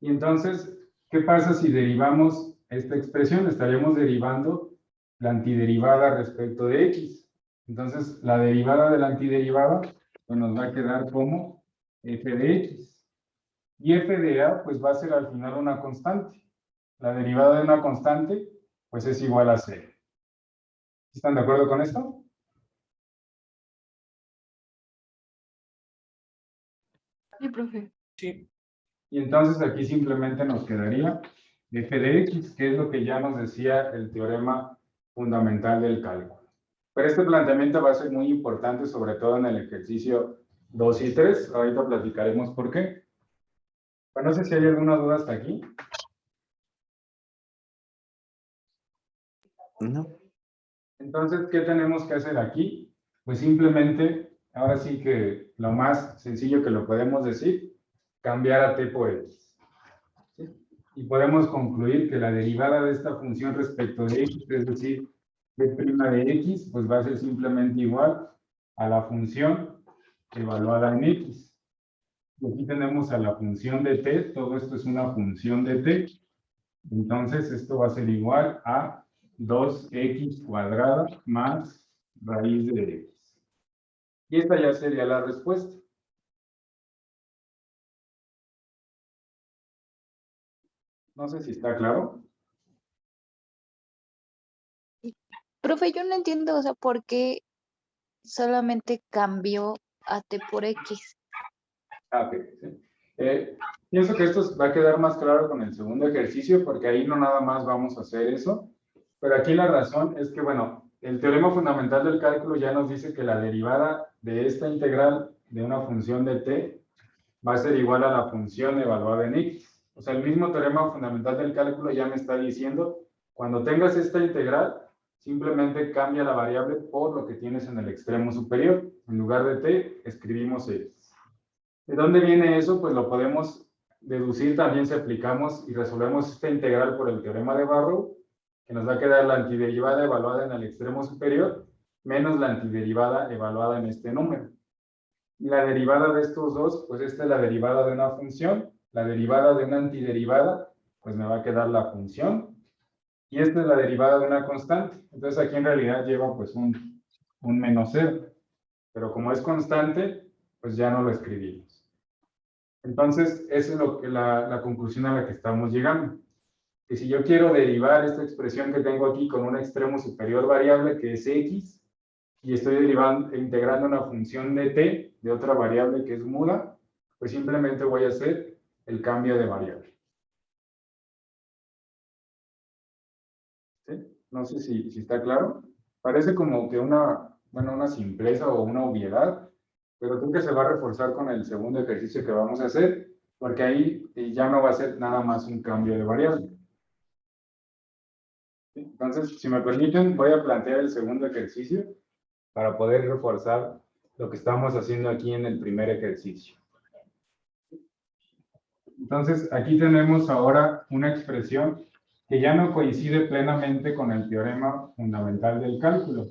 Speaker 1: Y entonces, ¿qué pasa si derivamos esta expresión? Estaríamos derivando la antiderivada respecto de x. Entonces, la derivada de la antiderivada pues nos va a quedar como f de x. Y f de a pues va a ser al final una constante. La derivada de una constante pues es igual a 0. ¿Están de acuerdo con esto?
Speaker 13: Sí, profe.
Speaker 4: Sí.
Speaker 1: Y entonces aquí simplemente nos quedaría f de x, que es lo que ya nos decía el teorema fundamental del cálculo. Pero este planteamiento va a ser muy importante, sobre todo en el ejercicio 2 y 3. Ahorita platicaremos por qué. Pues no sé si hay alguna duda hasta aquí.
Speaker 3: No.
Speaker 1: Entonces, ¿qué tenemos que hacer aquí? Pues simplemente, ahora sí que lo más sencillo que lo podemos decir, cambiar a t por x. ¿Sí? Y podemos concluir que la derivada de esta función respecto de x, es decir, b' de x, pues va a ser simplemente igual a la función evaluada en x. Y aquí tenemos a la función de t, todo esto es una función de t. Entonces, esto va a ser igual a 2x cuadrada más raíz de x. Y esta ya sería la respuesta. No sé si está claro.
Speaker 13: Profe, yo no entiendo, o sea, por qué solamente cambió a T por X.
Speaker 1: Ok, sí. Pienso que esto va a quedar más claro con el segundo ejercicio, porque ahí no nada más vamos a hacer eso. Pero aquí la razón es que, bueno, el teorema fundamental del cálculo ya nos dice que la derivada de esta integral de una función de t va a ser igual a la función evaluada en x. O sea, el mismo teorema fundamental del cálculo ya me está diciendo, cuando tengas esta integral, simplemente cambia la variable por lo que tienes en el extremo superior. En lugar de t, escribimos x. ¿De dónde viene eso? Pues lo podemos deducir también si aplicamos y resolvemos esta integral por el teorema de Barrow, que nos va a quedar la antiderivada evaluada en el extremo superior, menos la antiderivada evaluada en este número. Y la derivada de estos dos, pues esta es la derivada de una función, la derivada de una antiderivada, pues me va a quedar la función, y esta es la derivada de una constante. Entonces aquí en realidad lleva pues un menos 0, pero como es constante, pues ya no lo escribimos. Entonces, esa es la conclusión a la que estamos llegando. Que si yo quiero derivar esta expresión que tengo aquí con un extremo superior variable que es x, y estoy integrando una función de t, de otra variable que es muda, pues simplemente voy a hacer el cambio de variable. ¿Sí? No sé si está claro. Parece como que una simpleza o una obviedad, pero creo que se va a reforzar con el segundo ejercicio que vamos a hacer, porque ahí ya no va a ser nada más un cambio de variable. Entonces, si me permiten, voy a plantear el segundo ejercicio para poder reforzar lo que estamos haciendo aquí en el primer ejercicio. Entonces, aquí tenemos ahora una expresión que ya no coincide plenamente con el teorema fundamental del cálculo.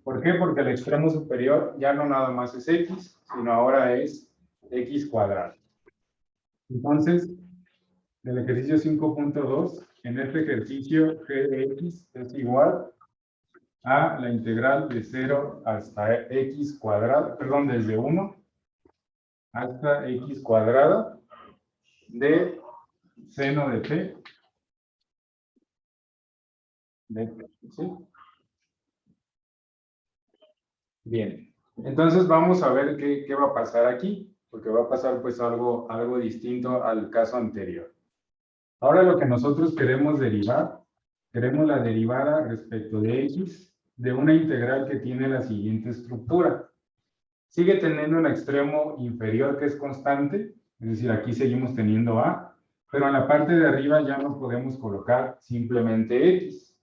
Speaker 1: ¿Por qué? Porque el extremo superior ya no nada más es x, sino ahora es x cuadrado. Entonces, del ejercicio 5.2, en este ejercicio g de x es igual a la integral de 0 hasta x cuadrado, perdón, desde 1 hasta x cuadrada de seno de t de t, ¿sí? Bien, entonces vamos a ver qué va a pasar aquí, porque va a pasar pues algo distinto al caso anterior. Ahora lo que nosotros queremos derivar, queremos la derivada respecto de x de una integral que tiene la siguiente estructura. Sigue teniendo un extremo inferior que es constante, es decir, aquí seguimos teniendo a, pero en la parte de arriba ya no podemos colocar simplemente x.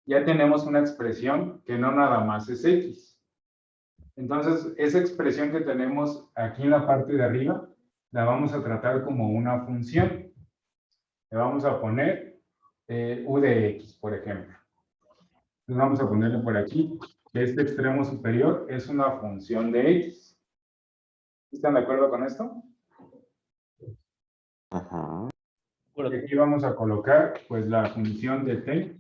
Speaker 1: Ya tenemos una expresión que no nada más es x. Entonces, esa expresión que tenemos aquí en la parte de arriba, la vamos a tratar como una función. Le vamos a poner u de x, por ejemplo. Entonces vamos a ponerle por aquí que este extremo superior es una función de x. ¿Están de acuerdo con esto?
Speaker 3: Ajá.
Speaker 1: Y aquí vamos a colocar pues la función de t.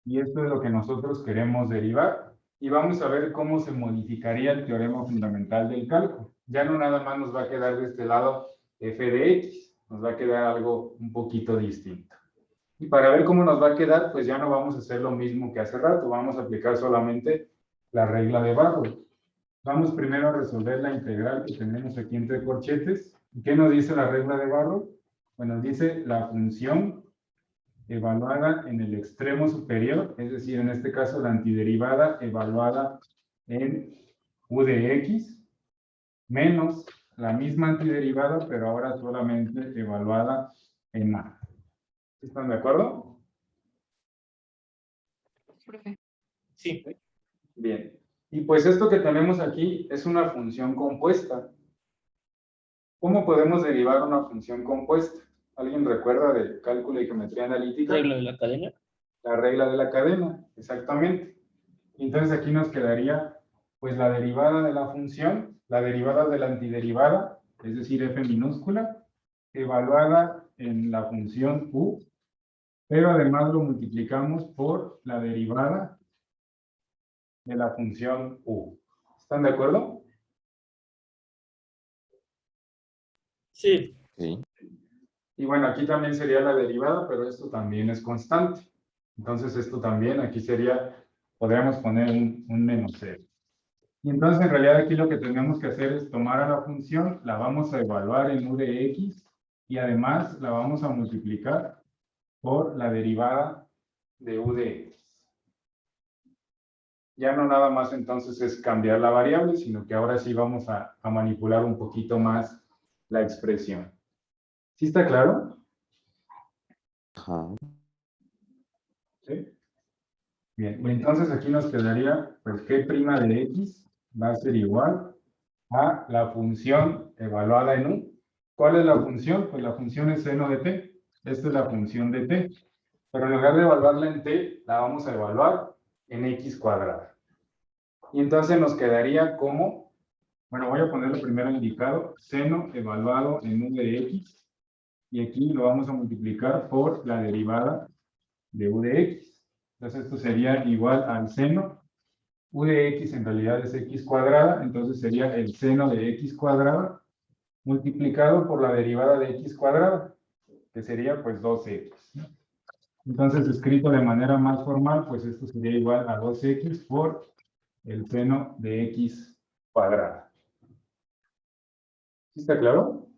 Speaker 1: Y esto es lo que nosotros queremos derivar. Y vamos a ver cómo se modificaría el teorema fundamental del cálculo. Ya no nada más nos va a quedar de este lado f de x, nos va a quedar algo un poquito distinto. Y para ver cómo nos va a quedar, pues ya no vamos a hacer lo mismo que hace rato, vamos a aplicar solamente la regla de Barrow. Vamos primero a resolver la integral que tenemos aquí entre corchetes. ¿Y qué nos dice la regla de Barrow? Bueno, dice la función evaluada en el extremo superior, es decir, en este caso la antiderivada evaluada en u de x, menos la misma antiderivada, pero ahora solamente evaluada en a. ¿Están de acuerdo?
Speaker 4: Sí.
Speaker 1: Bien. Y pues esto que tenemos aquí es una función compuesta. ¿Cómo podemos derivar una función compuesta? ¿Alguien recuerda de cálculo y geometría analítica?
Speaker 4: Regla de la cadena.
Speaker 1: La regla de la cadena, exactamente. Entonces aquí nos quedaría pues la derivada de la función, la derivada de la antiderivada, es decir, f minúscula, evaluada en la función u, pero además lo multiplicamos por la derivada de la función u. ¿Están de acuerdo?
Speaker 4: Sí.
Speaker 3: Sí.
Speaker 1: Y bueno, aquí también sería la derivada, pero esto también es constante. Entonces esto también, aquí sería, podríamos poner un menos 0. Y entonces en realidad aquí lo que tenemos que hacer es tomar a la función, la vamos a evaluar en u de x, y además la vamos a multiplicar por la derivada de u de x. Ya no nada más entonces es cambiar la variable, sino que ahora sí vamos a manipular un poquito más la expresión. ¿Sí está claro?
Speaker 3: Ajá.
Speaker 1: ¿Sí? Bien, y entonces aquí nos quedaría, pues, g' de x va a ser igual a la función evaluada en u. ¿Cuál es la función? Pues la función es seno de t. Esta es la función de t. Pero en lugar de evaluarla en t, la vamos a evaluar en x cuadrada. Y entonces nos quedaría como, bueno, voy a ponerlo primero indicado, seno evaluado en u de x. Y aquí lo vamos a multiplicar por la derivada de u de x. Entonces esto sería igual al seno. U de x en realidad es x cuadrada, entonces sería el seno de x cuadrada multiplicado por la derivada de x cuadrada, que sería pues 2x. Entonces, escrito de manera más formal, pues esto sería igual a 2x por el seno de x cuadrada. ¿Sí está claro?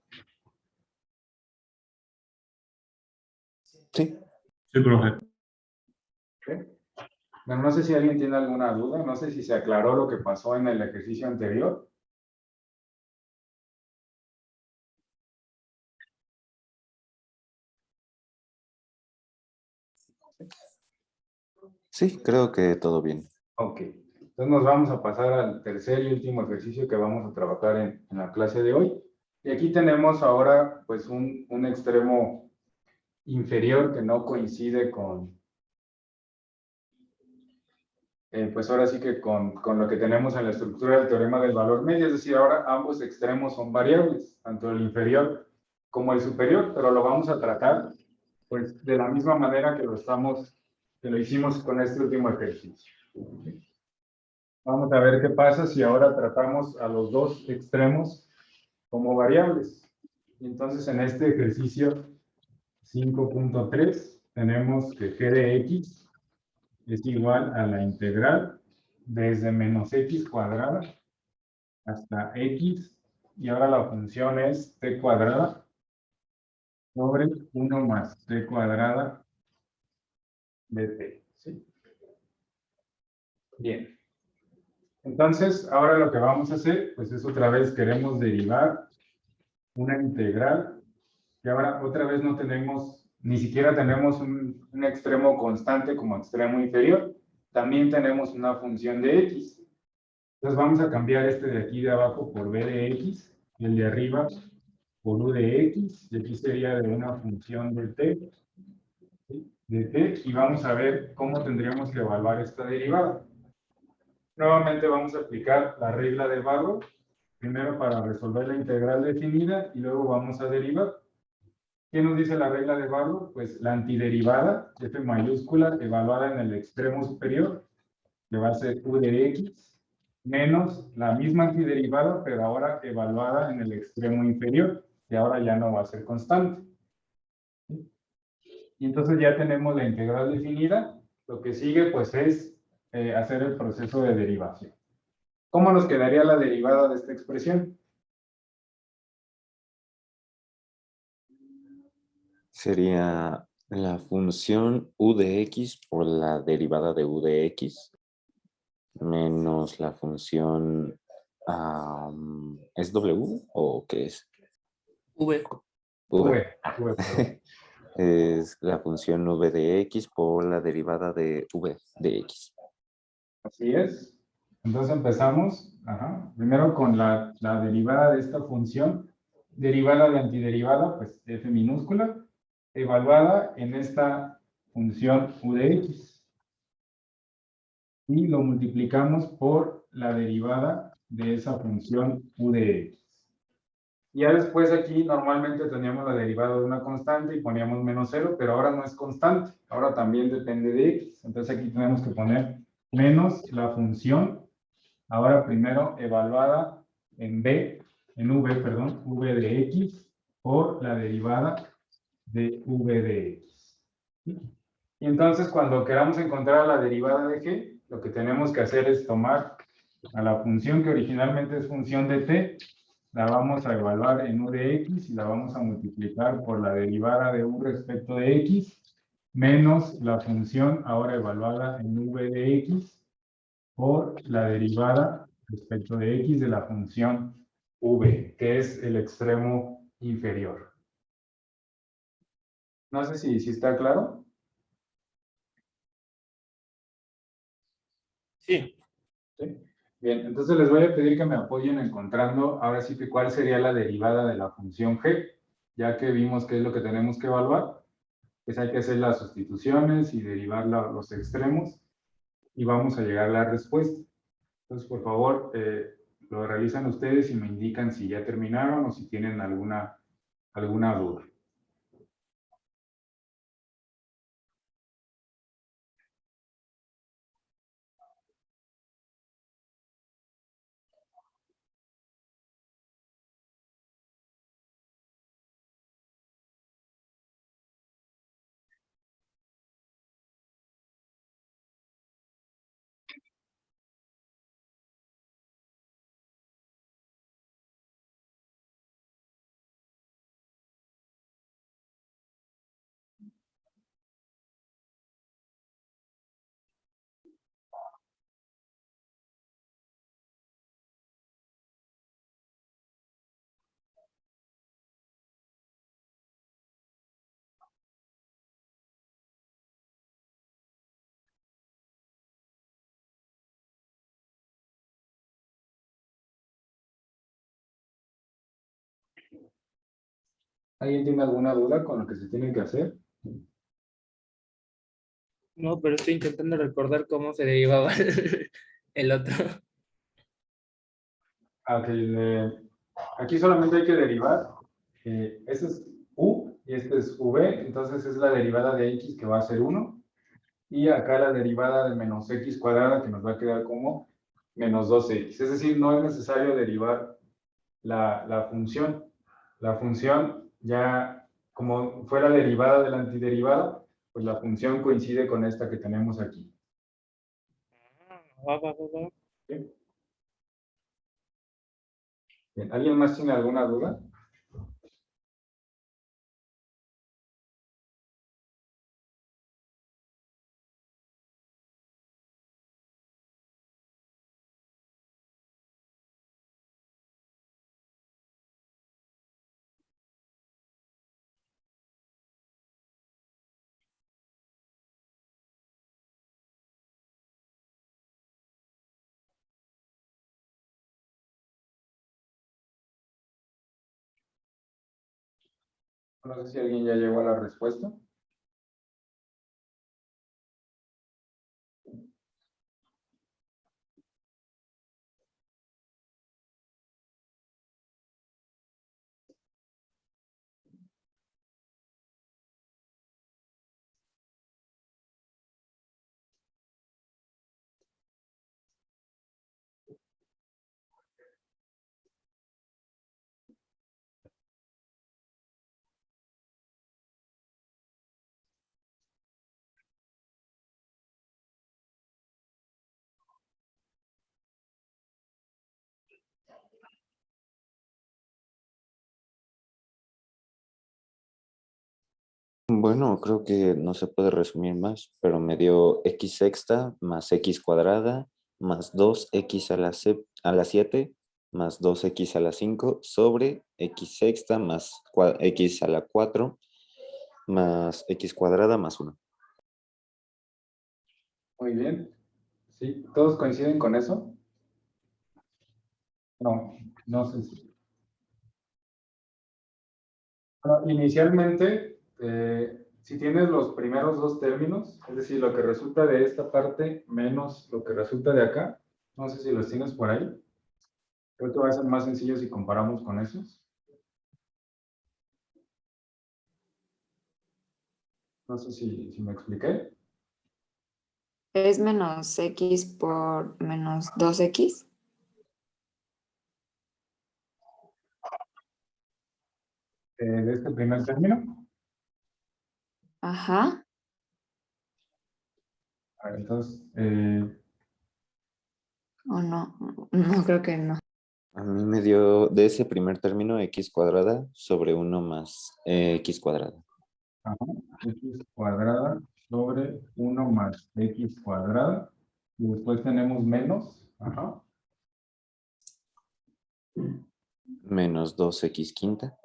Speaker 3: Sí.
Speaker 9: Sí, profe.
Speaker 1: ¿Sí? Bueno, no sé si alguien tiene alguna duda, no sé si se aclaró lo que pasó en el ejercicio anterior.
Speaker 3: Sí, creo que todo bien.
Speaker 1: Ok, entonces nos vamos a pasar al tercer y último ejercicio que vamos a trabajar en la clase de hoy. Y aquí tenemos ahora pues un extremo inferior que no coincide con pues ahora sí que con lo que tenemos en la estructura del teorema del valor medio, es decir, ahora ambos extremos son variables, tanto el inferior como el superior, pero lo vamos a tratar pues de la misma manera que lo hicimos con este último ejercicio. Vamos a ver qué pasa si ahora tratamos a los dos extremos como variables. Entonces, en este ejercicio 5.3 tenemos que g de x es igual a la integral desde menos x cuadrada hasta x, y ahora la función es t cuadrada sobre 1 más t cuadrada de t. ¿Sí? Bien. Entonces, ahora lo que vamos a hacer, pues es otra vez queremos derivar una integral, que ahora otra vez no tenemos, ni siquiera tenemos un extremo constante como extremo inferior, también tenemos una función de x. Entonces vamos a cambiar este de aquí de abajo por b de x, y el de arriba por u de x, y aquí sería de una función de t, ¿sí? De t, y vamos a ver cómo tendríamos que evaluar esta derivada. Nuevamente vamos a aplicar la regla de Barrow, primero para resolver la integral definida y luego vamos a derivar. ¿Qué nos dice la regla de Barrow? Pues la antiderivada, f mayúscula, evaluada en el extremo superior, que va a ser u de x, menos la misma antiderivada, pero ahora evaluada en el extremo inferior, que ahora ya no va a ser constante. Y entonces ya tenemos la integral definida. Lo que sigue pues es hacer el proceso de derivación. ¿Cómo nos quedaría la derivada de esta expresión?
Speaker 3: Sería la función u de x por la derivada de u de x menos la función ¿es w o qué es?
Speaker 4: V.
Speaker 3: V. Es la función v de x por la derivada de v de x.
Speaker 1: Así es. Entonces empezamos, primero con la derivada de esta función, derivada de antiderivada, pues f minúscula, evaluada en esta función u de x. Y lo multiplicamos por la derivada de esa función u de x. Y ya después aquí normalmente teníamos la derivada de una constante y poníamos menos 0, pero ahora no es constante, ahora también depende de x. Entonces aquí tenemos que poner menos la función, ahora primero evaluada en v de x por la derivada de v de x. Y entonces cuando queramos encontrar la derivada de g, lo que tenemos que hacer es tomar a la función que originalmente es función de t, la vamos a evaluar en u de x y la vamos a multiplicar por la derivada de u respecto de x, menos la función ahora evaluada en v de x por la derivada respecto de x de la función v, que es el extremo inferior. No sé si está claro.
Speaker 4: Sí.
Speaker 1: ¿Sí? Bien, entonces les voy a pedir que me apoyen encontrando ahora sí que cuál sería la derivada de la función g, ya que vimos qué es lo que tenemos que evaluar, pues hay que hacer las sustituciones y derivar los extremos y vamos a llegar a la respuesta. Entonces, por favor, lo realizan ustedes y me indican si ya terminaron o si tienen alguna duda. ¿Alguien tiene alguna duda con lo que se tiene que hacer?
Speaker 4: No, pero estoy intentando recordar cómo se derivaba el otro.
Speaker 1: Ok, aquí solamente hay que derivar. Este es u y este es v, entonces es la derivada de x que va a ser 1. Y acá la derivada de menos x cuadrada que nos va a quedar como menos 2x. Es decir, no es necesario derivar la función. La función ya, como fue la derivada de la antiderivada, pues la función coincide con esta que tenemos aquí. ¿Sí? Bien, ¿alguien más tiene alguna duda? No sé si alguien ya llegó a la respuesta.
Speaker 3: Bueno, creo que no se puede resumir más, pero me dio x sexta más x cuadrada más 2x a la 7 más 2x a la 5 sobre x sexta más x a la 4 más x cuadrada más 1.
Speaker 1: Muy bien. ¿Sí? ¿Todos coinciden con eso? No, no sé si. Bueno, inicialmente, si tienes los primeros dos términos, es decir, lo que resulta de esta parte menos lo que resulta de acá, no sé si los tienes por ahí. Creo que va a ser más sencillo si comparamos con esos. No sé si me expliqué.
Speaker 5: Es menos x por menos 2x.
Speaker 1: De este primer término.
Speaker 5: Ajá.
Speaker 1: A ver, entonces,
Speaker 5: ¿O no? No, creo que no.
Speaker 3: A mí me dio de ese primer término x cuadrada sobre 1 más x cuadrada.
Speaker 1: ajá, x cuadrada sobre 1 más x cuadrada. Y después tenemos menos. Ajá.
Speaker 3: Menos 2x quinta.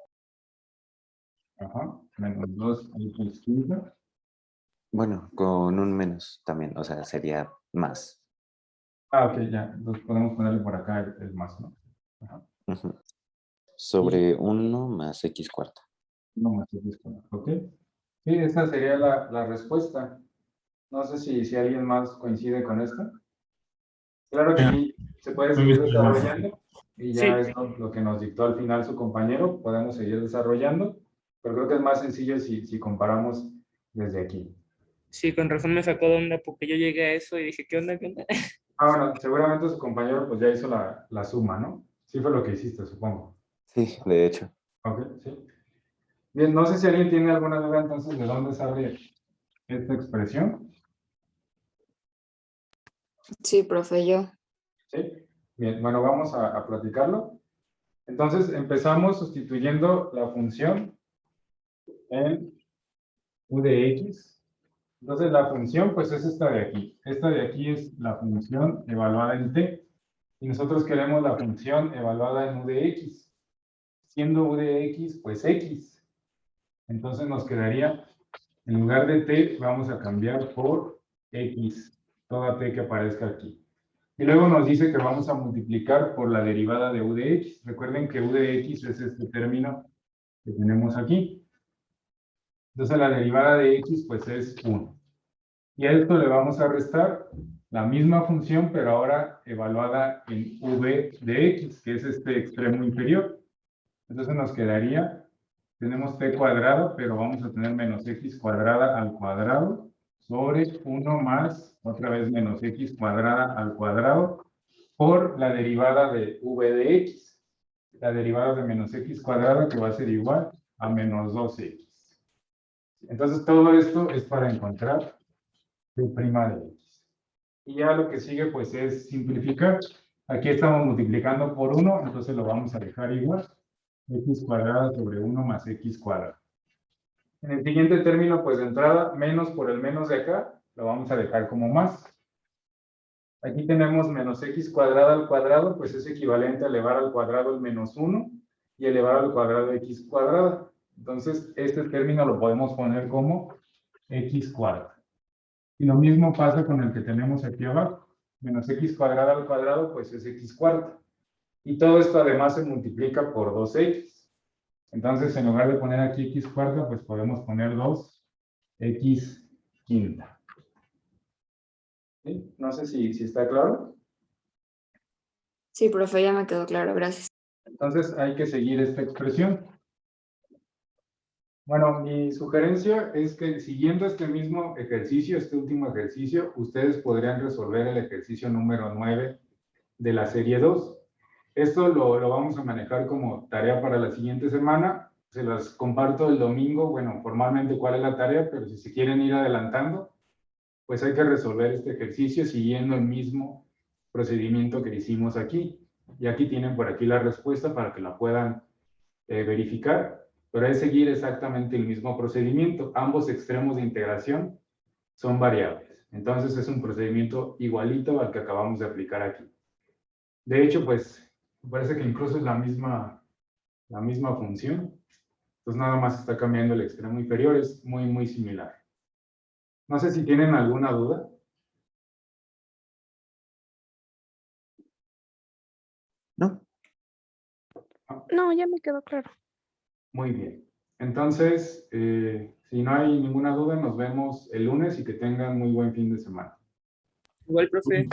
Speaker 1: Ajá. Menos 2x quinta.
Speaker 3: Bueno, con un menos también, o sea, sería más.
Speaker 1: Ah, ok, ya. Entonces podemos ponerle por acá el más, ¿no? Ajá.
Speaker 3: Ujú. Sobre 1 más x cuarta.
Speaker 1: 1 más x cuadrada. Ok. Sí, esa sería la respuesta. No sé si alguien más coincide con esta. Claro que aquí se puede seguir desarrollando y ya
Speaker 12: Sí.
Speaker 1: es lo que nos dictó al final su compañero. Podemos seguir desarrollando, pero creo que es más sencillo si comparamos desde aquí.
Speaker 4: Sí, con razón me sacó de onda porque yo llegué a eso y dije, ¿qué onda? ¿Qué onda?
Speaker 1: Ah, bueno, seguramente su compañero pues ya hizo la suma, ¿no? Sí fue lo que hiciste, supongo.
Speaker 3: Sí, de hecho.
Speaker 1: Ok, sí. Bien, no sé si alguien tiene alguna duda entonces de dónde sale esta expresión.
Speaker 5: Sí, profe, yo.
Speaker 1: ¿Sí? Bien, bueno, vamos a platicarlo. Entonces empezamos sustituyendo la función en u de x. Entonces la función pues es esta de aquí. Esta de aquí es la función evaluada en t. Y nosotros queremos la función evaluada en u de x. Siendo u de x, pues x. Entonces nos quedaría, en lugar de t, vamos a cambiar por x. Toda t que aparezca aquí. Y luego nos dice que vamos a multiplicar por la derivada de u de x. Recuerden que u de x es este término que tenemos aquí. Entonces la derivada de x pues es 1. Y a esto le vamos a restar la misma función, pero ahora evaluada en v de x, que es este extremo inferior. Entonces nos quedaría, tenemos t cuadrado, pero vamos a tener menos x cuadrada al cuadrado sobre 1 más, otra vez menos x cuadrada al cuadrado, por la derivada de v de x. La derivada de menos x cuadrada que va a ser igual a menos 2x. Entonces todo esto es para encontrar v' de x. Y ya lo que sigue pues es simplificar. Aquí estamos multiplicando por 1, entonces lo vamos a dejar igual. X cuadrada sobre 1 más x cuadrado. En el siguiente término, pues de entrada, menos por el menos de acá, lo vamos a dejar como más. Aquí tenemos menos x cuadrada al cuadrado, pues es equivalente a elevar al cuadrado el menos 1 y elevar al cuadrado x cuadrada. Entonces, este término lo podemos poner como x cuadrada. Y lo mismo pasa con el que tenemos aquí abajo. Menos x cuadrada al cuadrado, pues es x cuarta. Y todo esto además se multiplica por 2x. Entonces, en lugar de poner aquí x cuarta, pues podemos poner 2x quinta. ¿Sí? No sé si está claro.
Speaker 5: Sí, profe, ya me quedó claro, gracias.
Speaker 1: Entonces, hay que seguir esta expresión. Bueno, mi sugerencia es que siguiendo este mismo ejercicio, este último ejercicio, ustedes podrían resolver el ejercicio número 9 de la serie 2. Esto lo vamos a manejar como tarea para la siguiente semana. Se las comparto el domingo, bueno, formalmente cuál es la tarea, pero si se quieren ir adelantando, pues hay que resolver este ejercicio siguiendo el mismo procedimiento que hicimos aquí. Y aquí tienen por aquí la respuesta para que la puedan verificar, pero es seguir exactamente el mismo procedimiento. Ambos extremos de integración son variables. Entonces es un procedimiento igualito al que acabamos de aplicar aquí. De hecho, pues, parece que incluso es la misma función. Entonces nada más está cambiando el extremo inferior, es muy, muy similar. No sé si tienen alguna duda.
Speaker 3: No.
Speaker 6: No, ya me quedó claro.
Speaker 1: Muy bien. Entonces, si no hay ninguna duda, nos vemos el lunes y que tengan muy buen fin de semana.
Speaker 4: Igual, profe.